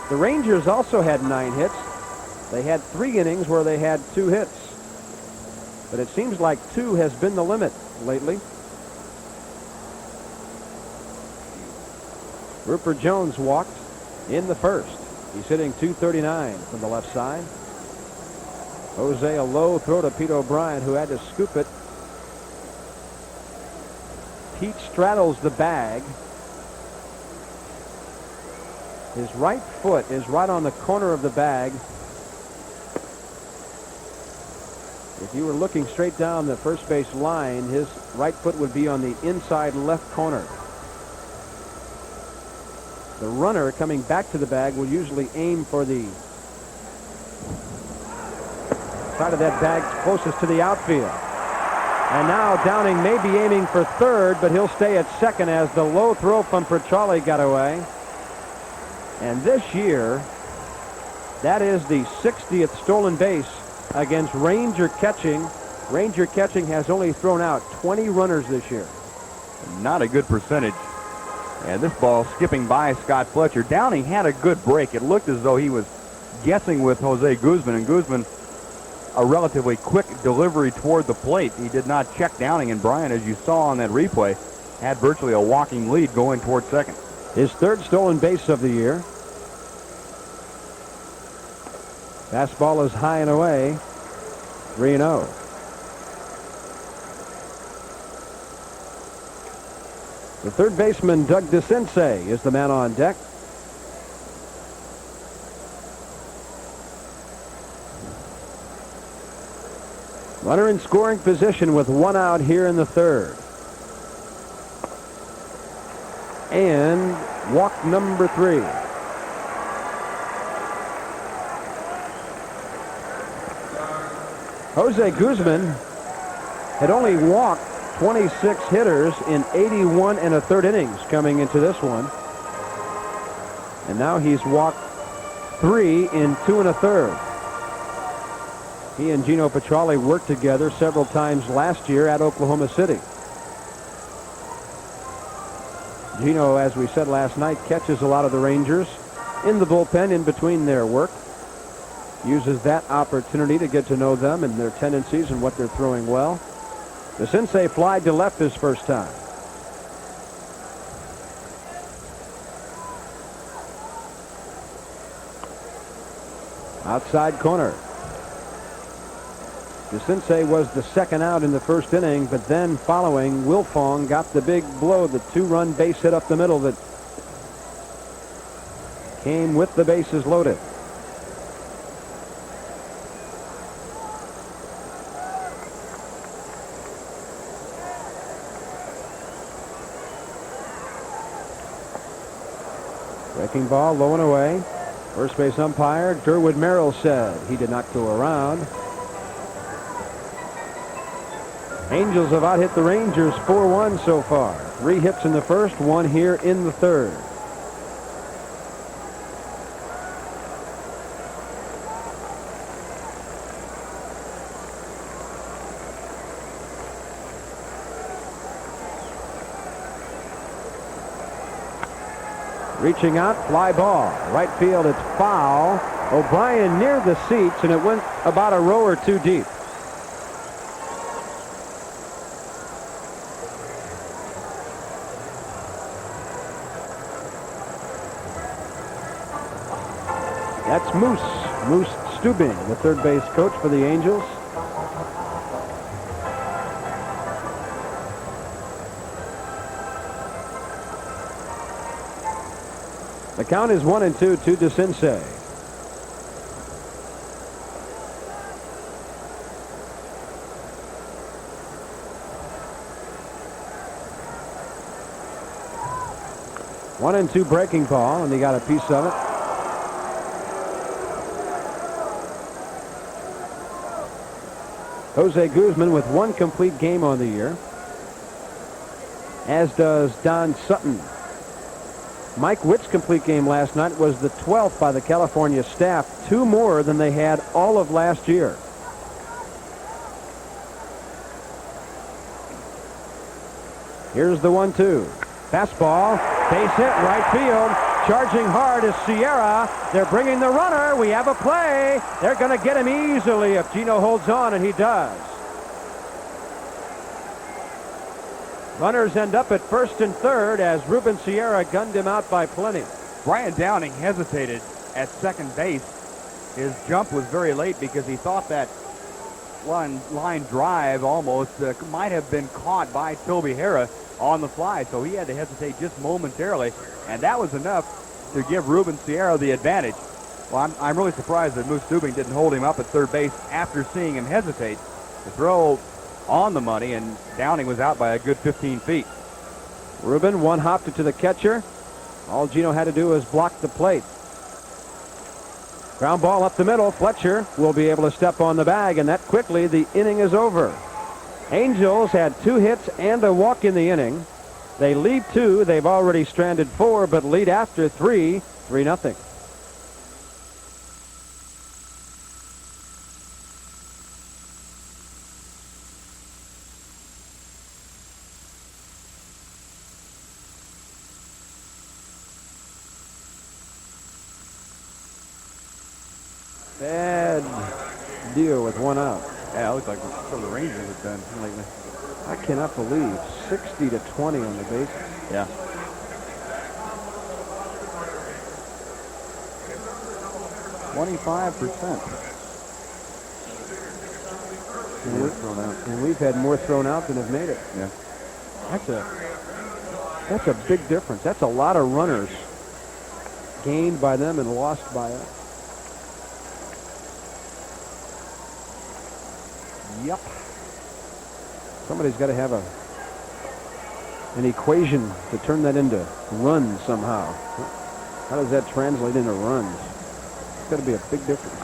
The Rangers also had 9 hits. They had 3 innings where they had 2 hits. But it seems like 2 has been the limit lately. Rupert Jones walked in the first. He's hitting .239 from the left side. Jose, a low throw to Pete O'Brien, who had to scoop it. Pete straddles the bag. His right foot is right on the corner of the bag. If you were looking straight down the first base line, his right foot would be on the inside left corner. The runner coming back to the bag will usually aim for the side of that bag closest to the outfield. And now Downing may be aiming for third, but he'll stay at second as the low throw from Petralli got away. And this year, that is the 60th stolen base against Ranger catching. Ranger catching has only thrown out 20 runners this year. Not a good percentage. And this ball skipping by Scott Fletcher. Downing had a good break. It looked as though he was guessing with Jose Guzman, and Guzman, a relatively quick delivery toward the plate. He did not check Downing, and Brian, as you saw on that replay, had virtually a walking lead going toward second. His 3rd stolen base of the year. Fastball is high and away. 3-0. The third baseman, Doug DeCinces, is the man on deck. Runner in scoring position with 1 out here in the 3rd. And walk number 3. Jose Guzman had only walked 26 hitters in 81 1/3 innings coming into this one. And now he's walked 3 in 2 1/3. He and Gino Petralli worked together several times last year at Oklahoma City. Gino, as we said last night, catches a lot of the Rangers in the bullpen in between their work. Uses that opportunity to get to know them and their tendencies and what they're throwing well. DeCinces flied to left his first time. Outside corner. DeCinces was the 2nd out in the first inning, but then following, Wilfong got the big blow, the 2-run base hit up the middle that came with the bases loaded. Breaking ball low and away. First base umpire Durwood Merrill said he did not go around. Angels have out-hit the Rangers 4-1 so far. 3 hits in the first, 1 here in the third. Reaching out, fly ball. Right field, it's foul. O'Brien near the seats, and it went about a row or two deep. That's Moose Stubing, the third base coach for the Angels. The count is 1-2 to DeCinces. One and two breaking ball, and he got a piece of it. Jose Guzman with 1 complete game on the year, as does Don Sutton. Mike Witt's complete game last night was the 12th by the California staff, 2 more than they had all of last year. Here's the 1-2. Fastball, base hit, right field. Charging hard is Sierra. They're bringing the runner. We have a play. They're going to get him easily if Gino holds on, and he does. Runners end up at first and third as Ruben Sierra gunned him out by plenty. Brian Downing hesitated at second base. His jump was very late because he thought that line drive almost might have been caught by Toby Harrah on the fly, so he had to hesitate just momentarily, and that was enough to give Ruben Sierra the advantage. Well, I'm really surprised that Moose Stubing didn't hold him up at third base after seeing him hesitate. The throw on the money, and Downing was out by a good 15 feet. Ruben one-hopped it to the catcher. All Gino had to do was block the plate. Ground ball up the middle. Fletcher will be able to step on the bag, and that quickly the inning is over. Angels had 2 hits and a walk in the inning. They lead 2. They've already stranded 4, but lead after 3, 3-0. Bad deal with 1 out. Yeah, it looks like some of the Rangers have done lately. I cannot believe 60-20 on the bases. Yeah. And we've had more thrown out than have made it. Yeah. That's a big difference. That's a lot of runners gained by them and lost by us. Yep. Somebody's got to have an equation to turn that into runs somehow. How does that translate into runs? It's got to be a big difference.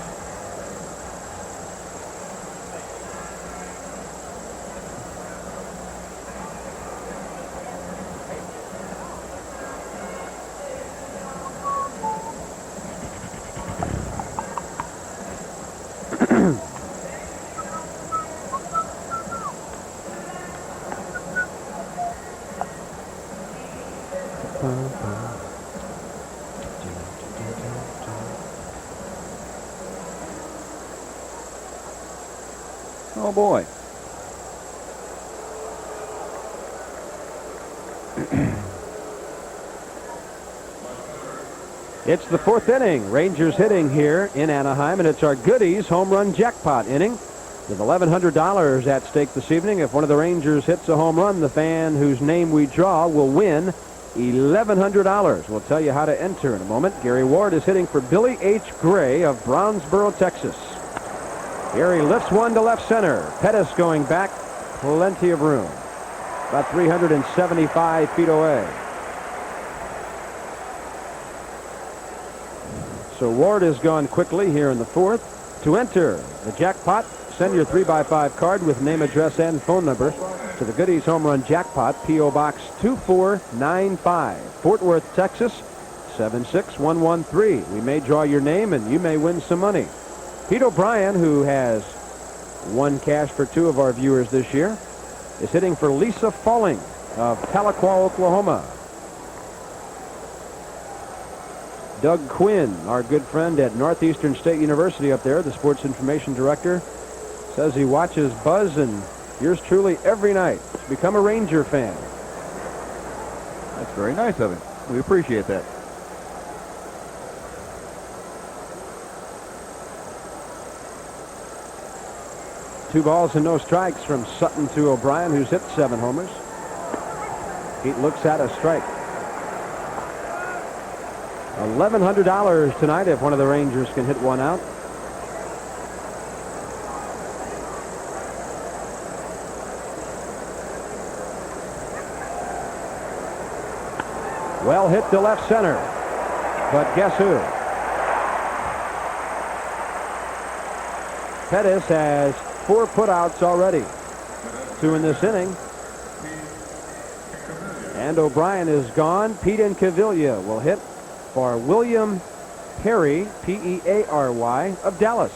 Oh, boy. It's the 4th inning. Rangers hitting here in Anaheim, and it's our Goodies home run jackpot inning with $1,100 at stake this evening. If one of the Rangers hits a home run, the fan whose name we draw will win $1,100. We'll tell you how to enter in a moment. Gary Ward is hitting for Billy H. Gray of Brownsboro, Texas. Gary lifts one to left center. Pettis going back. Plenty of room. About 375 feet away. So Ward has gone quickly here in the 4th. To enter the jackpot, send your 3x5 card with name, address, and phone number to the Goodies Home Run Jackpot, P.O. Box 2495, Fort Worth, Texas 76113. We may draw your name and you may win some money. Pete O'Brien, who has won cash for 2 of our viewers this year, is hitting for Lisa Falling of Tahlequah, Oklahoma. Doug Quinn, our good friend at Northeastern State University up there, the sports information director, says he watches Buzz and yours truly every night. He's become a Ranger fan. That's very nice of him. We appreciate that. Two balls and no strikes from Sutton to O'Brien, who's hit 7 homers. Pete looks at a strike. $1,100 tonight if one of the Rangers can hit one out. Well hit to left center. But guess who? Pettis has 4 putouts already. 2 in this inning. And O'Brien is gone. Pete Incaviglia will hit for William Perry, P-E-A-R-Y, of Dallas.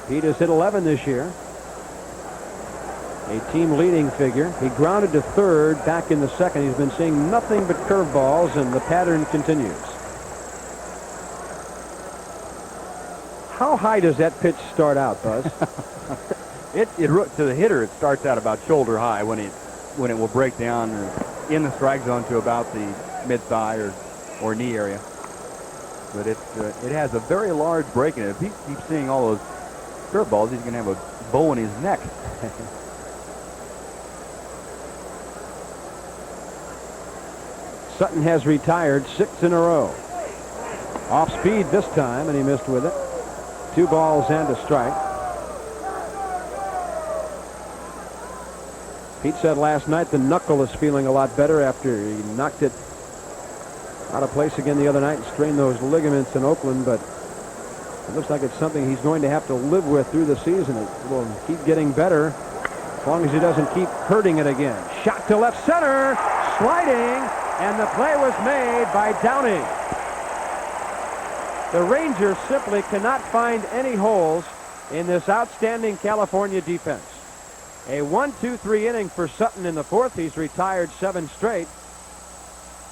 Pete has hit 11 this year. A team leading figure. He grounded to third back in the second. He's been seeing nothing but curveballs, and the pattern continues. How high does that pitch start out, Buzz? To the hitter, it starts out about shoulder high when it will break down in the strike zone to about the mid-thigh or knee area. But it has a very large break in it. If he keeps seeing all those curveballs, he's going to have a bow in his neck. Sutton has retired 6 in a row. Off speed this time, and he missed with it. 2 balls and a strike. Pete said last night the knuckle is feeling a lot better after he knocked it out of place again the other night and strained those ligaments in Oakland, but it looks like it's something he's going to have to live with through the season. It will keep getting better as long as he doesn't keep hurting it again. Shot to left center, sliding, and the play was made by Downey. The Rangers simply cannot find any holes in this outstanding California defense. A 1-2-3 inning for Sutton in the 4th. He's retired 7 straight.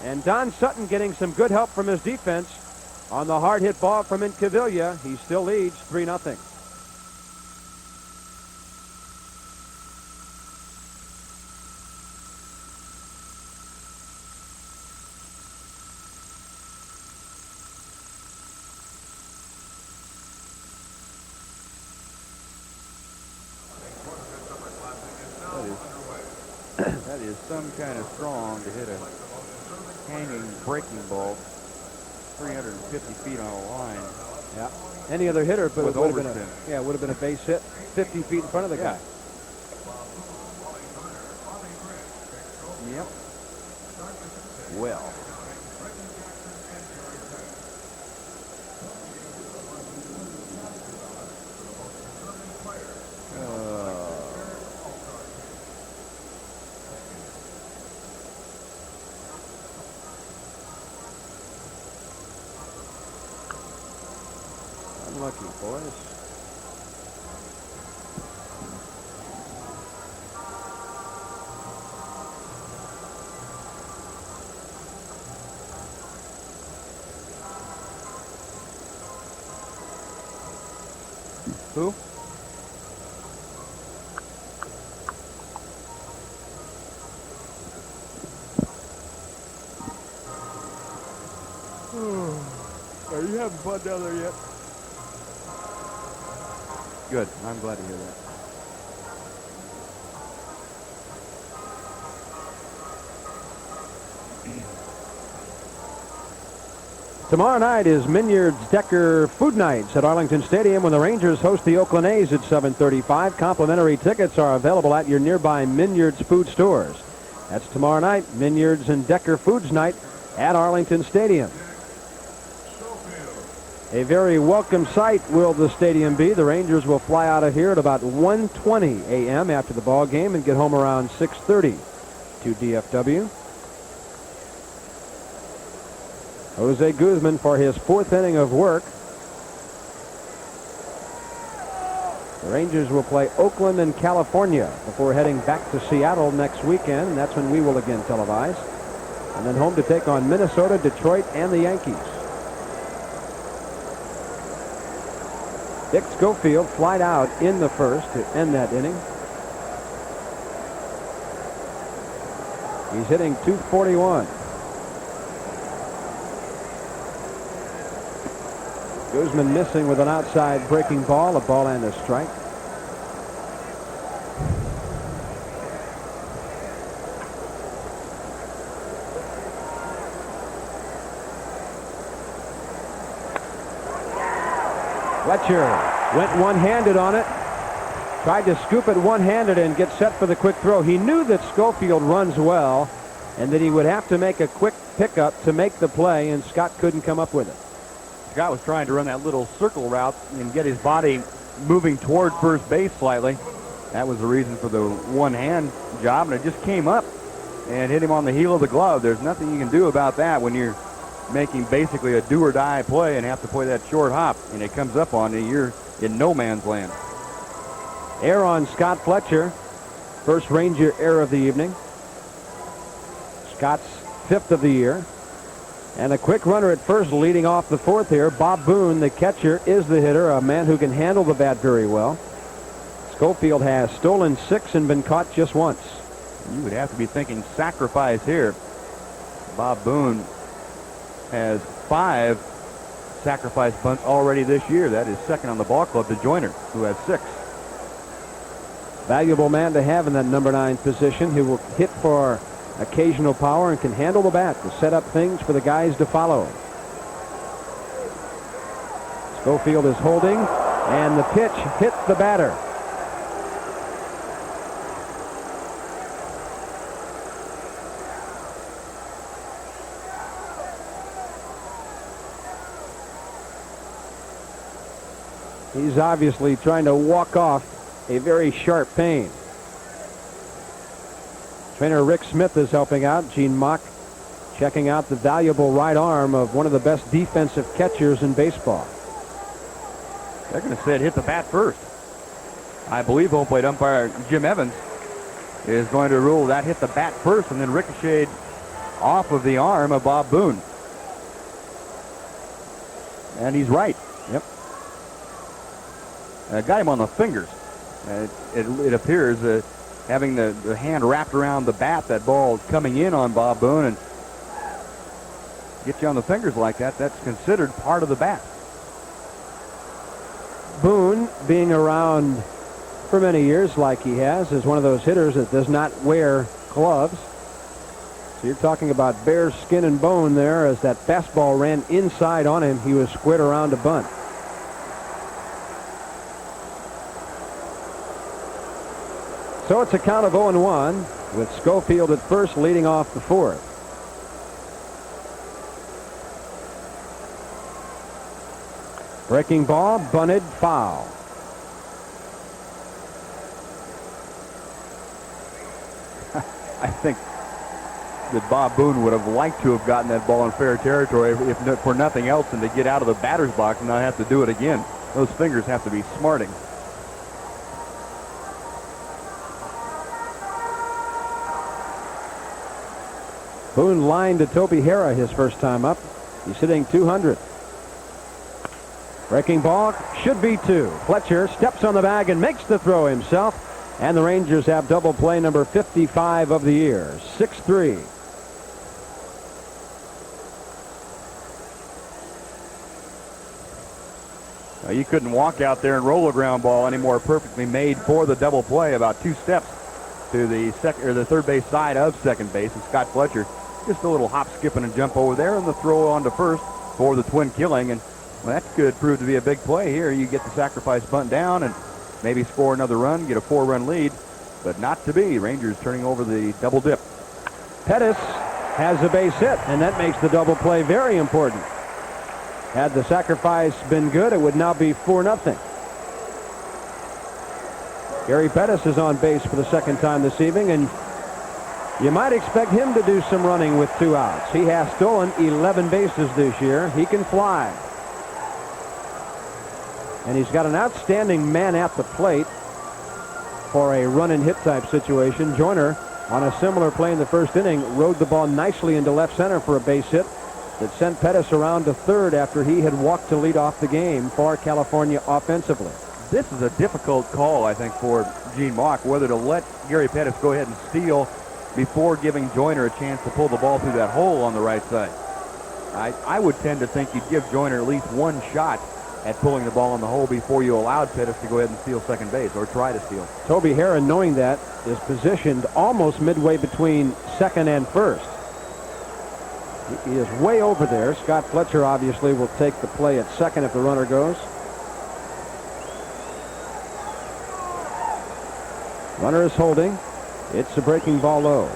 And Don Sutton getting some good help from his defense on the hard hit ball from Incaviglia. He still leads 3-0. That is some kind of strong to hit a hanging breaking ball 350 feet on a line. Yeah. Any other hitter, but With it would have overspin. been a base hit 50 feet in front of the guy. Yep. Well. Unlucky, boys. Who? Are you having fun down there yet? Good. I'm glad to hear that. Tomorrow night is Minyard's Decker Food Nights at Arlington Stadium when the Rangers host the Oakland A's at 7:35. Complimentary tickets are available at your nearby Minyard's food stores. That's tomorrow night, Minyards and Decker Foods Night at Arlington Stadium. A very welcome sight will the stadium be. The Rangers will fly out of here at about 1:20 a.m. after the ball game and get home around 6:30 to DFW. Jose Guzman for his 4th inning of work. The Rangers will play Oakland and California before heading back to Seattle next weekend, and that's when we will again televise. And then home to take on Minnesota, Detroit, and the Yankees. Dick Schofield flied out in the first to end that inning. He's hitting .241. Guzman missing with an outside breaking ball, a ball and a strike. Fletcher went one-handed on it. Tried to scoop it one-handed and get set for the quick throw. He knew that Schofield runs well and that he would have to make a quick pickup to make the play, and Scott couldn't come up with it. Scott was trying to run that little circle route and get his body moving toward first base slightly. That was the reason for the one-hand job, and it just came up and hit him on the heel of the glove. There's nothing you can do about that when you're making basically a do-or-die play and have to play that short hop, and it comes up on you. You're in no man's land. Error on Scott Fletcher. First Ranger error of the evening. Scott's 5th of the year. And a quick runner at first leading off the 4th here. Bob Boone, the catcher, is the hitter, a man who can handle the bat very well. Schofield has stolen 6 and been caught just once. You would have to be thinking sacrifice here. Bob Boone has 5 sacrifice bunts already this year. That is second on the ball club to Joyner, who has 6. Valuable man to have in that number 9 position, who will hit for occasional power and can handle the bat to set up things for the guys to follow. Schofield is holding, and the pitch hit the batter. He's obviously trying to walk off a very sharp pain. Trainer Rick Smith is helping out. Gene Mock checking out the valuable right arm of one of the best defensive catchers in baseball. They're going to say it hit the bat first. I believe home plate umpire Jim Evans is going to rule that hit the bat first and then ricocheted off of the arm of Bob Boone. And he's right. Yep. Got him on the fingers. It appears having the hand wrapped around the bat, that ball coming in on Bob Boone, and get you on the fingers like that, that's considered part of the bat. Boone, being around for many years like he has, is one of those hitters that does not wear gloves. So you're talking about bare skin and bone there. As that fastball ran inside on him, he was squared around to bunt. So it's a count of 0-1 with Schofield at first leading off the 4th. Breaking ball, bunted, foul. I think that Bob Boone would have liked to have gotten that ball in fair territory if for nothing else than to get out of the batter's box and not have to do it again. Those fingers have to be smarting. Boone lined to Toby Hara his first time up. He's hitting 200. Breaking ball, should be 2. Fletcher steps on the bag and makes the throw himself. And the Rangers have double play number 55 of the year, 6-3. You couldn't walk out there and roll a ground ball any more perfectly made for the double play. About 2 steps to the third base side of second base, and Scott Fletcher just a little hop, skip, and a jump over there, and the throw on to first for the twin killing. And well, that could prove to be a big play here. You get the sacrifice bunt down and maybe score another run, get a 4-run lead, but not to be. Rangers turning over the double dip. Pettis has a base hit, and that makes the double play very important. Had the sacrifice been good, it would now be 4-0. Gary Pettis is on base for the second time this evening, and you might expect him to do some running with 2 outs. He has stolen 11 bases this year. He can fly. And he's got an outstanding man at the plate for a run and hit type situation. Joyner, on a similar play in the first inning, rode the ball nicely into left center for a base hit that sent Pettis around to third after he had walked to lead off the game for California offensively. This is a difficult call, I think, for Gene Mauch, whether to let Gary Pettis go ahead and steal before giving Joyner a chance to pull the ball through that hole on the right side. I would tend to think you'd give Joyner at least one shot at pulling the ball in the hole before you allowed Pettis to go ahead and steal second base, or try to steal. Toby Herron, knowing that, is positioned almost midway between second and first. He is way over there. Scott Fletcher obviously will take the play at second if the runner goes. Runner is holding. It's a breaking ball low.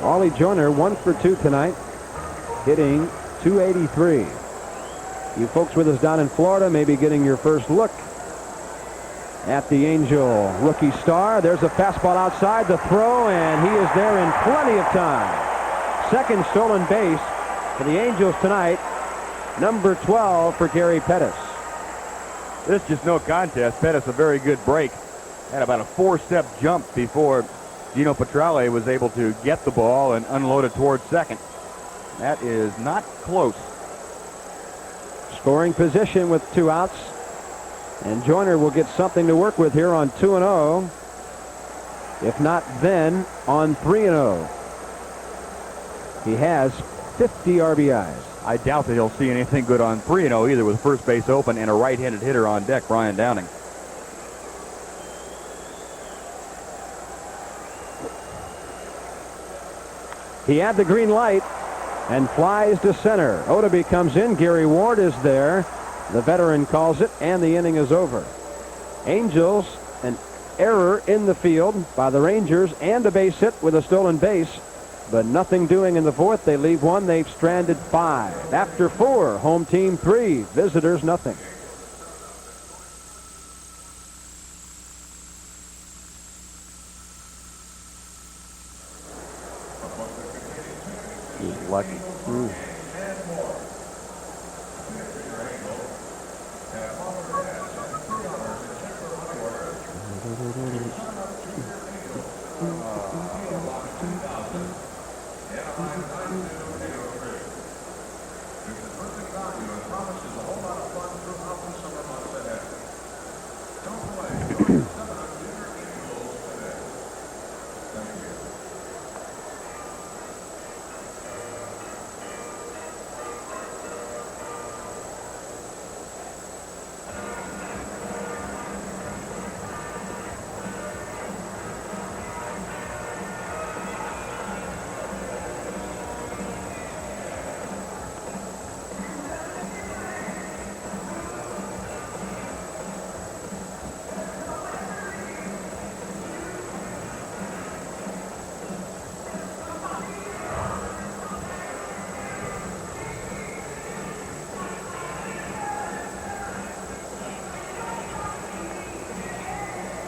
Wally Joyner 1 for 2 tonight, hitting .283. You folks with us down in Florida may be getting your first look at the Angel rookie star. There's a fastball outside the throw, and he is there in plenty of time. Second stolen base for the Angels tonight, number 12 for Gary Pettis. This is just no contest. Pettis a very good break. Had about a 4-step jump before Gino Petrale was able to get the ball and unload it towards second. That is not close. Scoring position with 2 outs. And Joyner will get something to work with here on 2-0. If not then, on 3-0. He has 50 RBIs. I doubt that he'll see anything good on 3-0 either, with first base open and a right-handed hitter on deck, Brian Downing. He had the green light and flies to center. Odabe comes in. Gary Ward is there. The veteran calls it, and the inning is over. Angels, an error in the field by the Rangers and a base hit with a stolen base, but nothing doing in the fourth. They leave 1. They've stranded 5. After 4, home team 3, visitors nothing. He's lucky.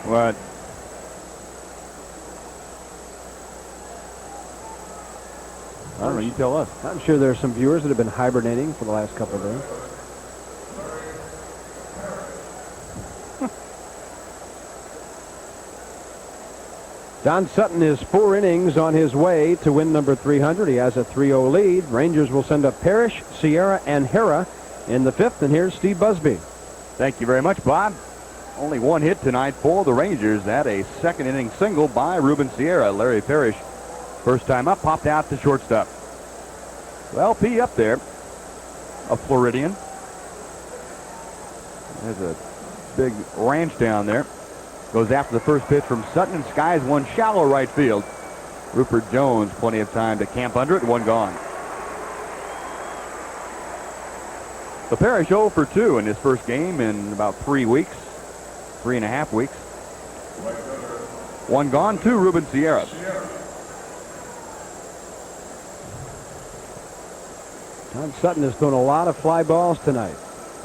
What? I don't know. You tell us. I'm sure there are some viewers that have been hibernating for the last couple of days. Don Sutton is 4 innings on his way to win number 300. He has a 3-0 lead. Rangers will send up Parrish, Sierra, and Hera in the 5th. And here's Steve Busby. Thank you very much, Bob. Only 1 hit tonight for the Rangers. That a second inning single by Ruben Sierra. Larry Parrish, first time up, popped out to shortstop. Well, P up there, a Floridian. There's a big ranch down there. Goes after the first pitch from Sutton and skies one shallow right field. Rupert Jones, plenty of time to camp under it, 1 gone. The Parrish 0 for 2 in his first game in about 3 weeks. 3.5 weeks. One gone, 2 Ruben Sierra. Don Sutton has thrown a lot of fly balls tonight.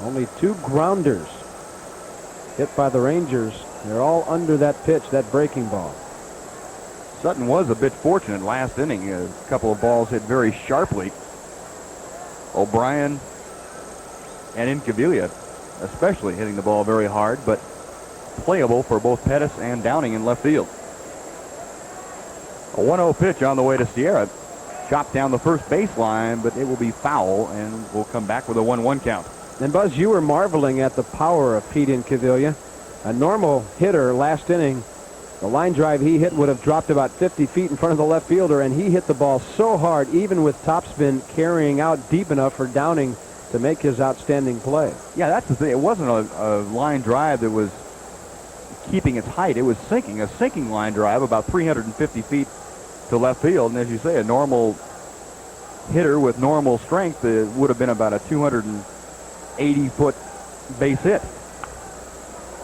Only 2 grounders hit by the Rangers. They're all under that pitch, that breaking ball. Sutton was a bit fortunate last inning. A couple of balls hit very sharply. O'Brien and Incaviglia especially hitting the ball very hard, but playable for both Pettis and Downing in left field. A 1-0 pitch on the way to Sierra. Chopped down the first baseline, but it will be foul, and we'll come back with a 1-1 count. And Buzz, you were marveling at the power of Pete Incaviglia. A normal hitter last inning, the line drive he hit would have dropped about 50 feet in front of the left fielder, and he hit the ball so hard, even with topspin carrying out deep enough for Downing to make his outstanding play. Yeah, that's the thing. It wasn't a line drive that was keeping its height. It was sinking, a sinking line drive about 350 feet to left field. And as you say, a normal hitter with normal strength, it would have been about a 280-foot base hit.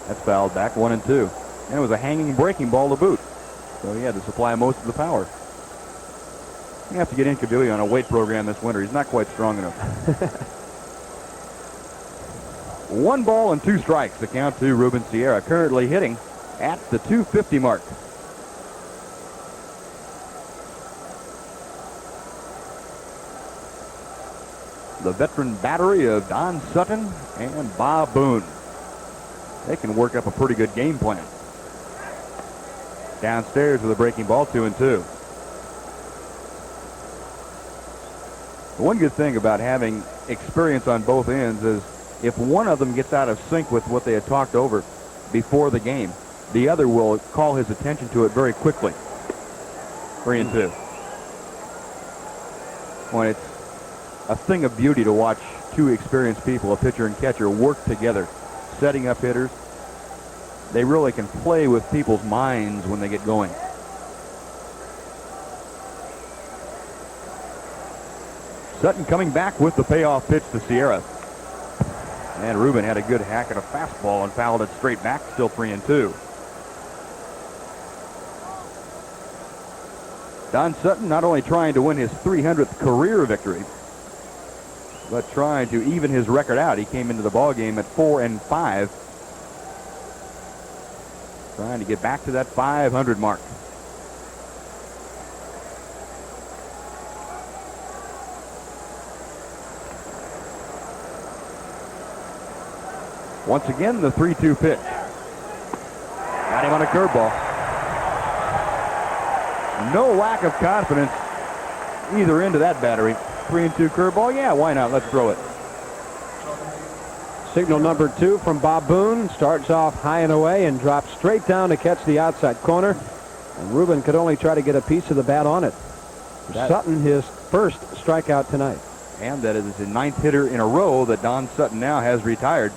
That's fouled back, 1-2. And it was a hanging breaking ball to boot. So he had to supply most of the power. You have to get Incaviglia on a weight program this winter. He's not quite strong enough. 1 ball and 2 strikes. The count to Ruben Sierra, currently hitting at the 250 mark. The veteran battery of Don Sutton and Bob Boone. They can work up a pretty good game plan. Downstairs with a breaking ball, 2-2. The one good thing about having experience on both ends is if one of them gets out of sync with what they had talked over before the game, the other will call his attention to it very quickly. 3-2. When it's a thing of beauty to watch 2 experienced people, a pitcher and catcher, work together, setting up hitters. They really can play with people's minds when they get going. Sutton coming back with the payoff pitch to Sierra. And Ruben had a good hack at a fastball and fouled it straight back, still 3-2. Don Sutton not only trying to win his 300th career victory, but trying to even his record out. He came into the ball game at 4-5. Trying to get back to that 500 mark. Once again, the 3-2 pitch. Got him on a curveball. No lack of confidence either into that battery. 3-2 curveball. Yeah, why not? Let's throw it. Signal number 2 from Bob Boone. Starts off high and away and drops straight down to catch the outside corner. And Ruben could only try to get a piece of the bat on it. Sutton, his first strikeout tonight. And that is the 9th hitter in a row that Don Sutton now has retired.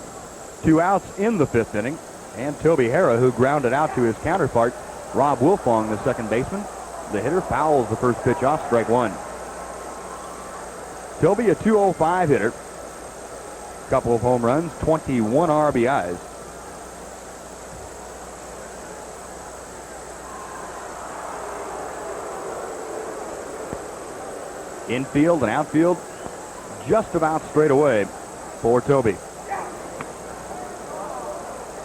2 outs in the 5th inning. And Toby Harrah, who grounded out to his counterpart, Rob Wilfong, the second baseman. The hitter fouls the first pitch off, strike 1. Toby, a 205 hitter. Couple of home runs, 21 RBIs. Infield and outfield just about straight away for Toby.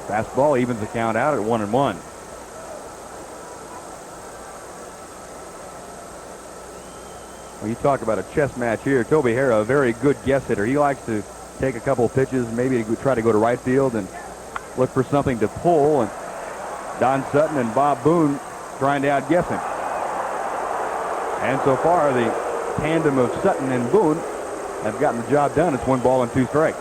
Fastball evens the count out at 1-1. Well, you talk about a chess match here. Toby Harrah, a very good guess hitter. He likes to take a couple of pitches, maybe try to go to right field and look for something to pull. And Don Sutton and Bob Boone trying to outguess him. And so far, the tandem of Sutton and Boone have gotten the job done. It's 1 ball and 2 strikes.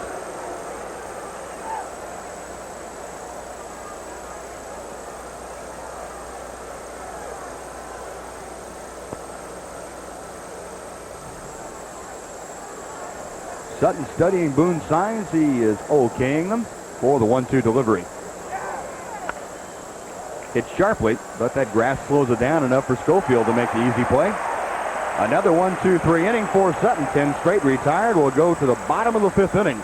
Sutton studying Boone's signs. He is okaying them for the 1-2 delivery. Hit sharply, but that grass slows it down enough for Schofield to make the easy play. Another 1-2-3 inning for Sutton. 10 straight retired. Will go to the bottom of the 5th inning.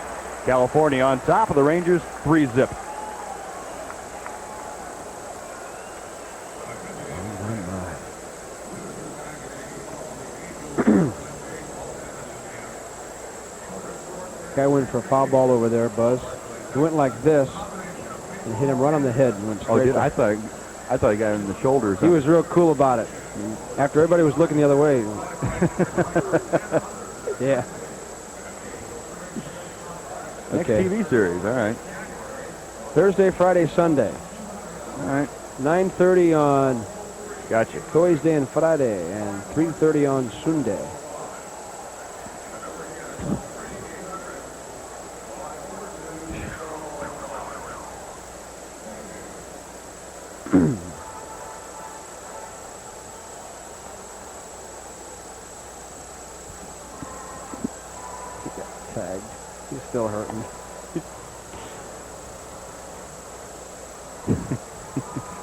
California on top of the Rangers, 3-zip. Guy went for a foul ball over there, Buzz. He went like this and hit him right on the head and went straight. Oh, did back. I thought he got him in the shoulders. He was real cool about it. After everybody was looking the other way. Yeah. Next Okay. TV series. All right. Thursday, Friday, Sunday. All right. 9:30 on Gotcha. Thursday and Friday, and 3:30 on Sunday. He got tagged. He's still hurting.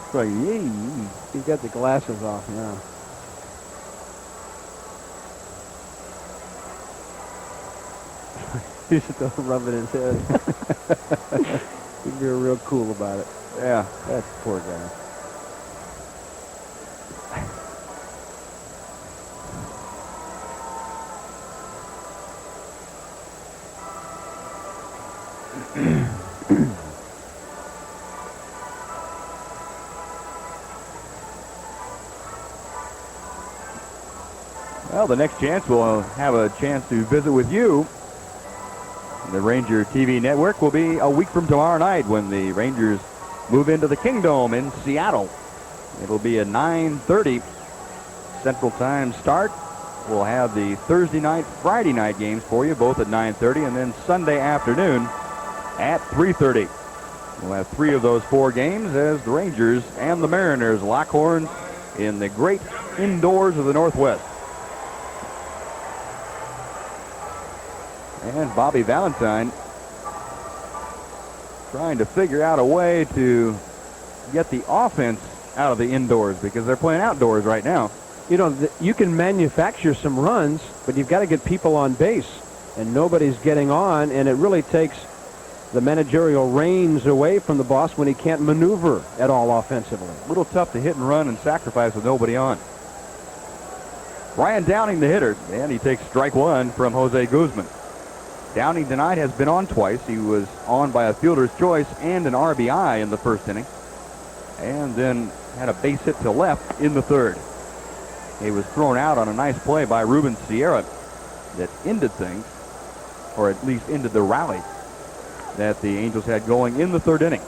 It's like, yay. He's got the glasses off now. He's still rubbing his head. He'd be real cool about it. Yeah. That poor guy. Well, the next chance we'll have a chance to visit with you. The Ranger TV network will be a week from tomorrow night when the Rangers move into the Kingdome in Seattle. It'll be a 9:30 Central Time start. We'll have the Thursday night, Friday night games for you, both at 9:30, and then Sunday afternoon at 3:30. We'll have 3 of those 4 games as the Rangers and the Mariners lock horns in the great indoors of the Northwest. And Bobby Valentine trying to figure out a way to get the offense out of the indoors because they're playing outdoors right now. You know, you can manufacture some runs, but you've got to get people on base, and nobody's getting on, and it really takes the managerial reins away from the boss when he can't maneuver at all offensively. A little tough to hit and run and sacrifice with nobody on. Brian Downing, the hitter, and he takes strike 1 from Jose Guzman. Downing tonight has been on twice. He was on by a fielder's choice and an RBI in the first inning, and then had a base hit to left in the third. He was thrown out on a nice play by Ruben Sierra that ended things, or at least ended the rally that the Angels had going in the third inning.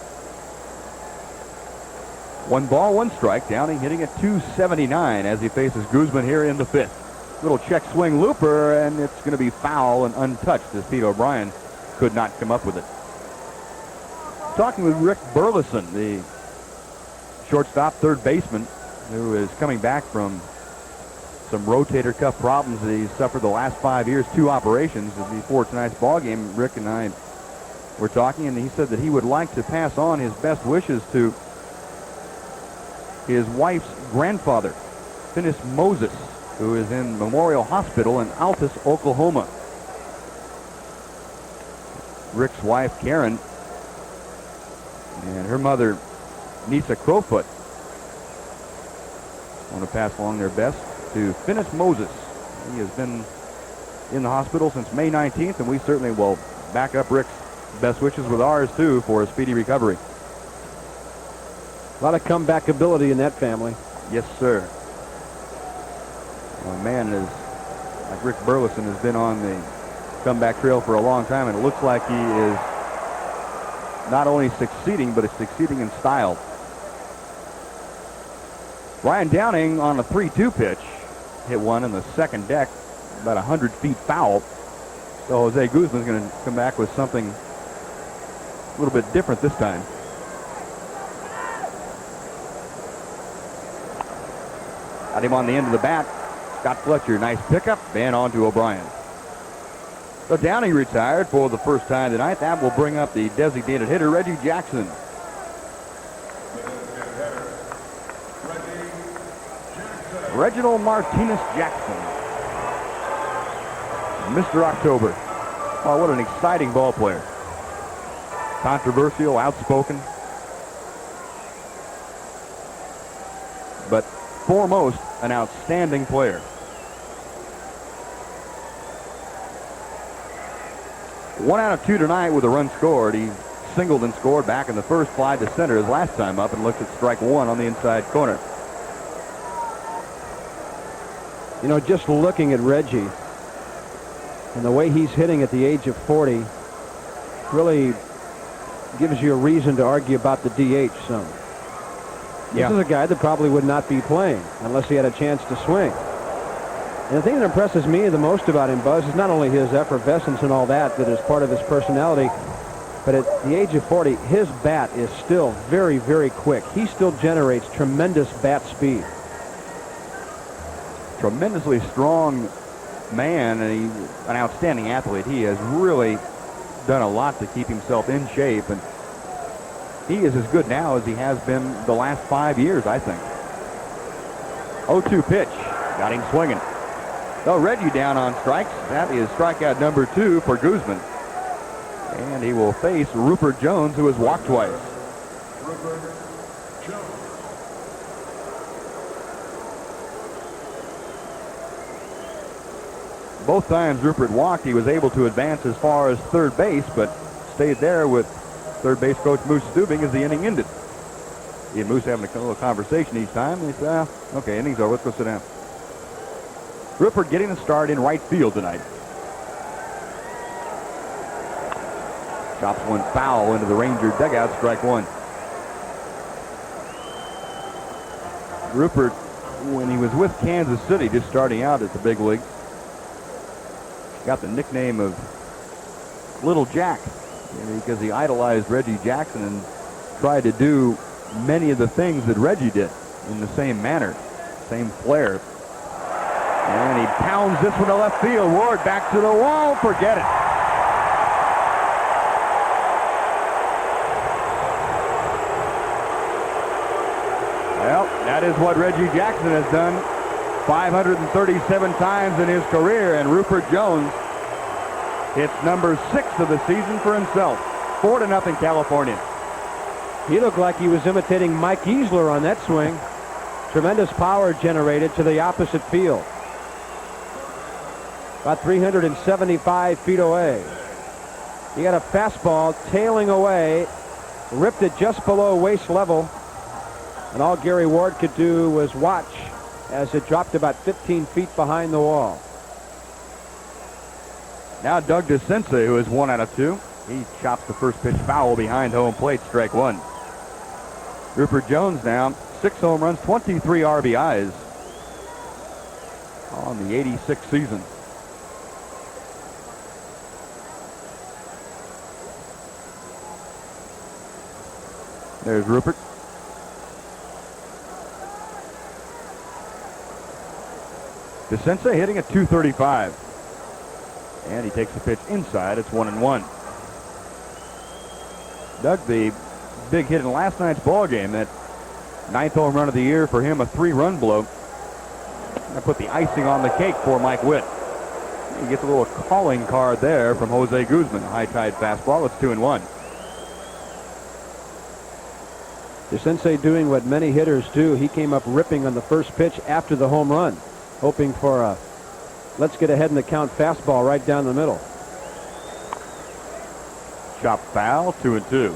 1 ball, 1 strike. Downing hitting at .279 as he faces Guzman here in the 5th. Little check swing looper, and it's going to be foul and untouched as Pete O'Brien could not come up with it. Talking with Rick Burleson, the shortstop, third baseman, who is coming back from some rotator cuff problems that he's suffered the last 5 years, 2 operations. Before tonight's ball game, Rick and I were talking, and he said that he would like to pass on his best wishes to his wife's grandfather, Finis Moses, who is in Memorial Hospital in Altus, Oklahoma. Rick's wife, Karen, and her mother, Nisa Crowfoot, want to pass along their best to Finis Moses. He has been in the hospital since May 19th, and we certainly will back up Rick's best wishes with ours, too, for a speedy recovery. A lot of comeback ability in that family. Yes, sir. A man is like Rick Burleson has been on the comeback trail for a long time, and it looks like he is not only succeeding, but is succeeding in style. Ryan Downing on a 3-2 pitch hit one in the second deck, about 100 feet foul. So Jose Guzman's going to come back with something a little bit different this time. Got him on the end of the bat. Scott Fletcher, nice pickup, and on to O'Brien. So Downing retired for the first time tonight. That will bring up the designated hitter, Reggie Jackson. Reginald Martinez Jackson. Mr. October. Oh, what an exciting ball player. Controversial, outspoken. But foremost, an outstanding player. 1 out of 2 tonight with a run scored. He singled and scored back in the first, fly to center his last time up, and looked at strike 1 on the inside corner. You know, just looking at Reggie and the way he's hitting at the age of 40 really gives you a reason to argue about the DH some. Yeah. This is a guy that probably would not be playing unless he had a chance to swing. And the thing that impresses me the most about him, Buzz, is not only his effervescence and all that is part of his personality, but at the age of 40, his bat is still very, very quick. He still generates tremendous bat speed. Tremendously strong man, and he's an outstanding athlete. He has really done a lot to keep himself in shape, and he is as good now as he has been the last 5 years, I think. 0-2 pitch. Got him swinging. They'll Reggie down on strikes. That is strikeout number 2 for Guzman. And he will face Rupert Jones, who has walked twice. Rupert Jones. Both times Rupert walked, he was able to advance as far as third base, but stayed there with third base coach Moose Stubing as the inning ended. He and Moose having a little conversation each time. And he said, okay, inning's over. Let's go sit down. Rupert getting a start in right field tonight. Chops one foul into the Ranger dugout, strike 1. Rupert, when he was with Kansas City, just starting out at the big league, got the nickname of Little Jack because he idolized Reggie Jackson and tried to do many of the things that Reggie did in the same manner, same flair. And he pounds this one to left field. Ward back to the wall. Forget it. Well, that is what Reggie Jackson has done 537 times in his career, and Rupert Jones hits number 6 of the season for himself. 4-0 California. He looked like he was imitating Mike Easler on that swing. Tremendous power generated to the opposite field. About 375 feet away. He got a fastball tailing away, ripped it just below waist level, and all Gary Ward could do was watch as it dropped about 15 feet behind the wall. Now Doug DeCinces, who is 1 out of 2. He chops the first pitch foul behind home plate, strike 1. Rupert Jones now 6 home runs, 23 RBIs on the 86 season. There's Rupert. DeCinces hitting at .235. And he takes the pitch inside. It's 1-1. Doug, the big hit in last night's ball game, that 9th home run of the year for him, a 3-run blow. I put the icing on the cake for Mike Witt. He gets a little calling card there from Jose Guzman. High tide fastball. It's 2-1. DeCinces doing what many hitters do. He came up ripping on the first pitch after the home run, hoping for a let's get ahead in the count fastball right down the middle. Chop foul, 2-2.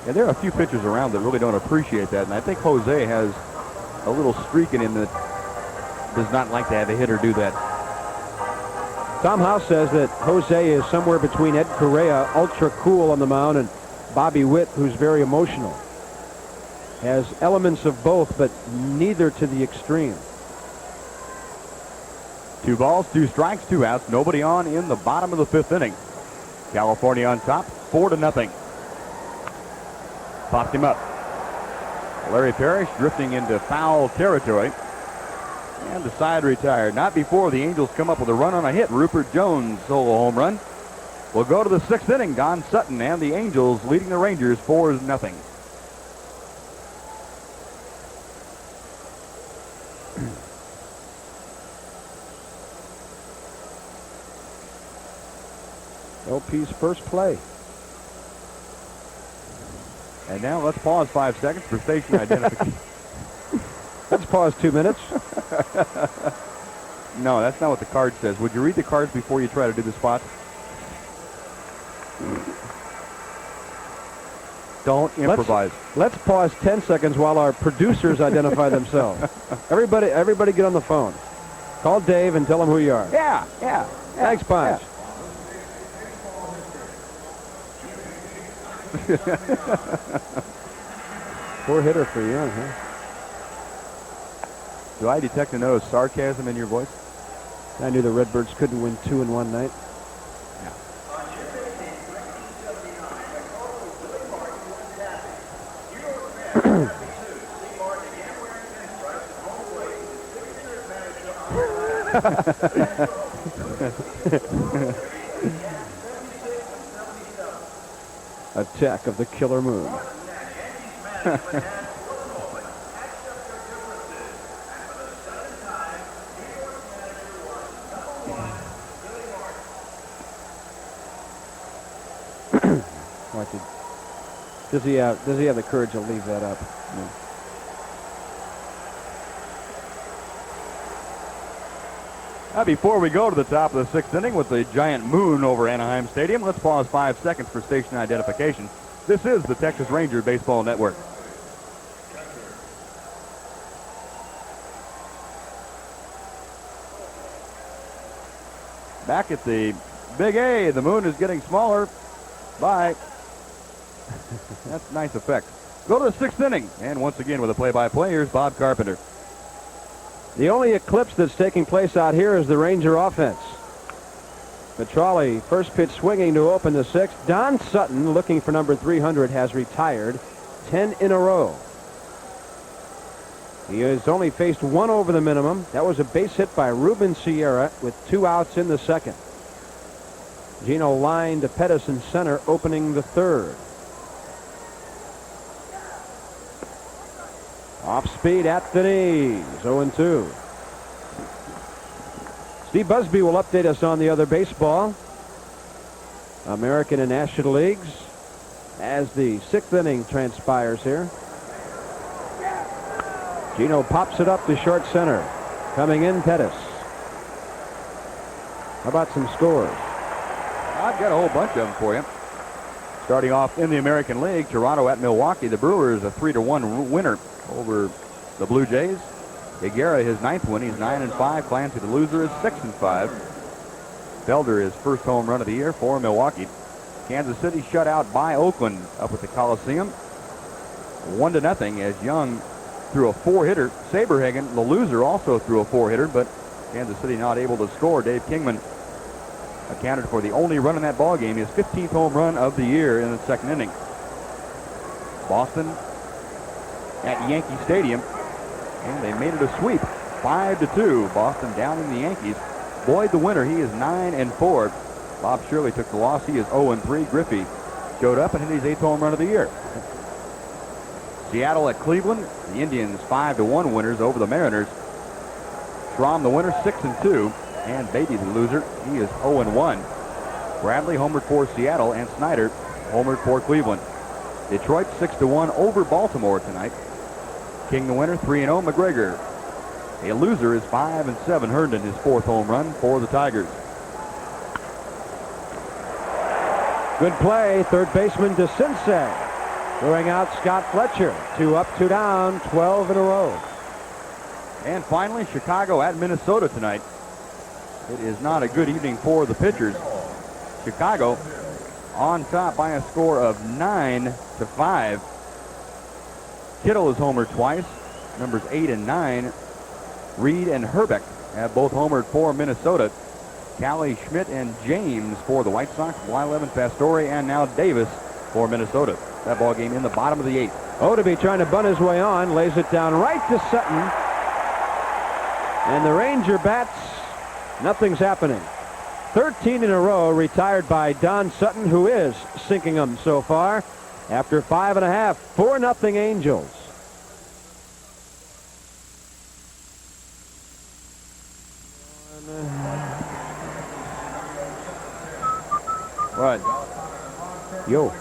And there are a few pitchers around that really don't appreciate that, and I think Jose has a little streak in him that does not like to have a hitter do that. Tom House says that Jose is somewhere between Ed Correa, ultra cool on the mound, and Bobby Witt, who's very emotional. Has elements of both, but neither to the extreme. 2 balls, 2 strikes, 2 outs. Nobody on in the bottom of the 5th inning. California on top, 4-0. Popped him up. Larry Parrish drifting into foul territory. And the side retired. Not before the Angels come up with a run on a hit. Rupert Jones solo home run. We'll go to the 6th inning. Don Sutton and the Angels leading the Rangers 4-0. LP's first play. And now let's pause 5 seconds for station identification. Let's pause 2 minutes. No, that's not what the card says. Would you read the cards before you try to do the spots? Don't improvise. Let's pause 10 seconds while our producers identify themselves. Everybody get on the phone. Call Dave and tell him who you are. Yeah. Thanks, Ponch. Poor hitter for Young, huh? Do I detect a note of sarcasm in your voice? I knew the Redbirds couldn't win 2 in one night. Attack of the Killer Moon. Does he have the courage to leave that up? No. Before we go to the top of the 6th inning with the giant moon over Anaheim Stadium, let's pause 5 seconds for station identification. This is the Texas Ranger Baseball Network. Back at the Big A, the moon is getting smaller. Bye. That's a nice effect. Go to the 6th inning, and once again with the play-by-play, here's Bob Carpenter. The only eclipse that's taking place out here is the Ranger offense. Petralli, first pitch swinging to open the 6th. Don Sutton, looking for number 300, has retired 10 in a row. He has only faced 1 over the minimum. That was a base hit by Ruben Sierra with 2 outs in the 2nd. Gino lined to Pettis in center, opening the 3rd. Off speed at the knees, 0-2. Steve Busby will update us on the other baseball, American and National Leagues, as the 6th inning transpires here. Gino pops it up to short center. Coming in, Pettis. How about some scores? I've got a whole bunch of them for you. Starting off in the American League, Toronto at Milwaukee. The Brewers a 3-1 winner over the Blue Jays. Higuera, his 9th win. He's 9-5. Clancy, the loser, is 6-5. Felder, his first home run of the year for Milwaukee. Kansas City shut out by Oakland up at the Coliseum. 1-0 as Young threw a 4-hitter. Saberhagen, the loser, also threw a 4-hitter, but Kansas City not able to score. Dave Kingman accounted for the only run in that ball game, his 15th home run of the year in the 2nd inning. Boston at Yankee Stadium, and they made it a sweep, 5-2. Boston down in the Yankees. Boyd the winner. He is 9-4. Bob Shirley took the loss. He is 0-3. Griffey showed up and hit his 8th home run of the year. Seattle at Cleveland. The Indians 5-1 winners over the Mariners. Schramm the winner, 6-2. And Beatty the loser. He is 0-1. Bradley homered for Seattle, and Snyder homered for Cleveland. Detroit 6-1 over Baltimore tonight. King the winner, 3-0. McGregor, a loser, is 5-7. Herndon, his 4th home run for the Tigers. Good play, 3rd baseman DeCinces throwing out Scott Fletcher. 2 up, 2 down, 12 in a row. And finally, Chicago at Minnesota tonight. It is not a good evening for the pitchers. Chicago on top by a score of 9-5. Kittle has homered twice. Numbers 8 and 9. Reed and Herbeck have both homered for Minnesota. Callie, Schmidt, and James for the White Sox. Blyleven, Pastore, and now Davis for Minnesota. That ball game in the bottom of the 8th. Ohteby trying to bunt his way on, lays it down right to Sutton. And the Ranger bats. Nothing's happening. 13 in a row retired by Don Sutton, who is sinking them so far. After 5.5, 4-0 Angels. What? Yo.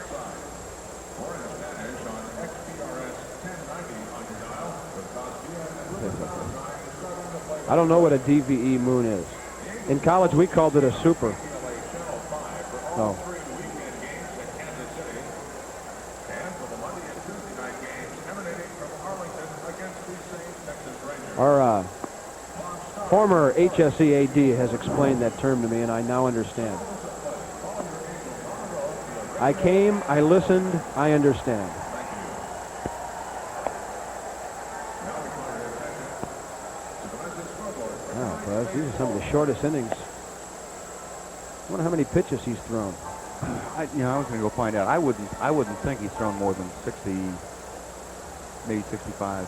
I don't know what a DVE moon is. In college, we called it a super. Oh. Our former HSE AD has explained that term to me, and I now understand. I came, I listened, I understand. Oh, Buzz, these are some of the shortest innings. I wonder how many pitches he's thrown. I was going to go find out. I wouldn't think he's thrown more than 60, maybe 65.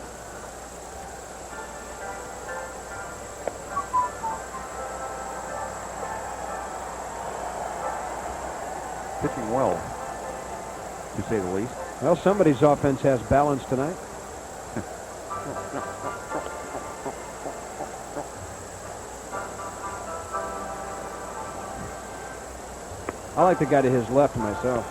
Pitching well, to say the least. Well, somebody's offense has balance tonight. I like the guy to his left myself.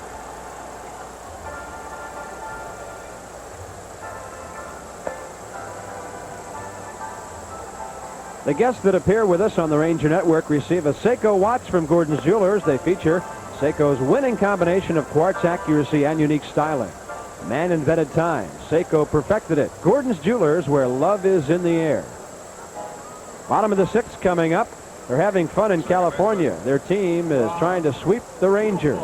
The guests that appear with us on the Ranger Network receive a Seiko watch from Gordon's Jewelers. They feature Seiko's winning combination of quartz accuracy and unique styling. Man invented time. Seiko perfected it. Gordon's Jewelers, where love is in the air. Bottom of the sixth coming up. They're having fun in California. Their team is trying to sweep the Rangers.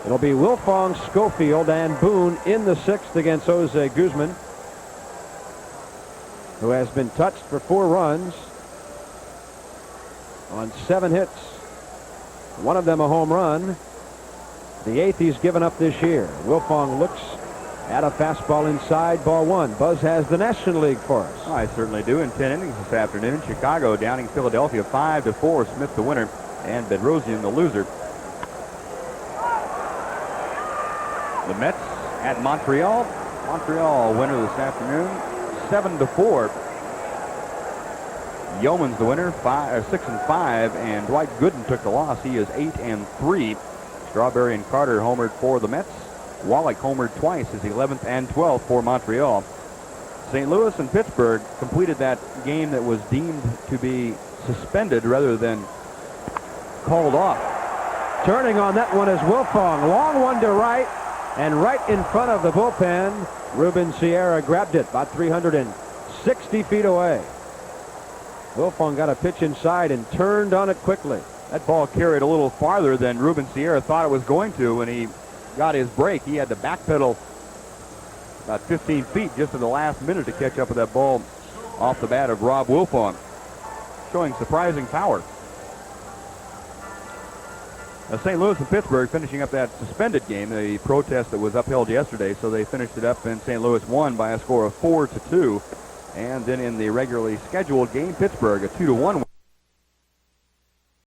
It'll be Wilfong, Schofield, and Boone in the sixth against Jose Guzman, who has been touched for 4 runs on 7 hits. One of them a home run. The 8th he's given up this year. Wilfong looks at a fastball inside, ball 1. Buzz has the National League for us. I certainly do. In 10 innings this afternoon, Chicago downing Philadelphia 5-4. Smith the winner and Bedrosian the loser. The Mets at Montreal. Montreal winner this afternoon, 7-4. Yeoman's the winner, 6-5, and Dwight Gooden took the loss. He is 8-3. Strawberry and Carter homered for the Mets. Wallach homered twice, his 11th and 12th for Montreal. St. Louis and Pittsburgh completed that game that was deemed to be suspended rather than called off. Turning on that one is Wilfong. Long one to right, and right in front of the bullpen, Ruben Sierra grabbed it about 360 feet away. Wilfong got a pitch inside and turned on it quickly. That ball carried a little farther than Ruben Sierra thought it was going to when he got his break. He had to backpedal about 15 feet just in the last minute to catch up with that ball off the bat of Rob Wilfong, showing surprising power. St. Louis and Pittsburgh finishing up that suspended game, the protest that was upheld yesterday, so they finished it up, and St. Louis won by a score of 4-2. And then in the regularly scheduled game, Pittsburgh a 2-1 win.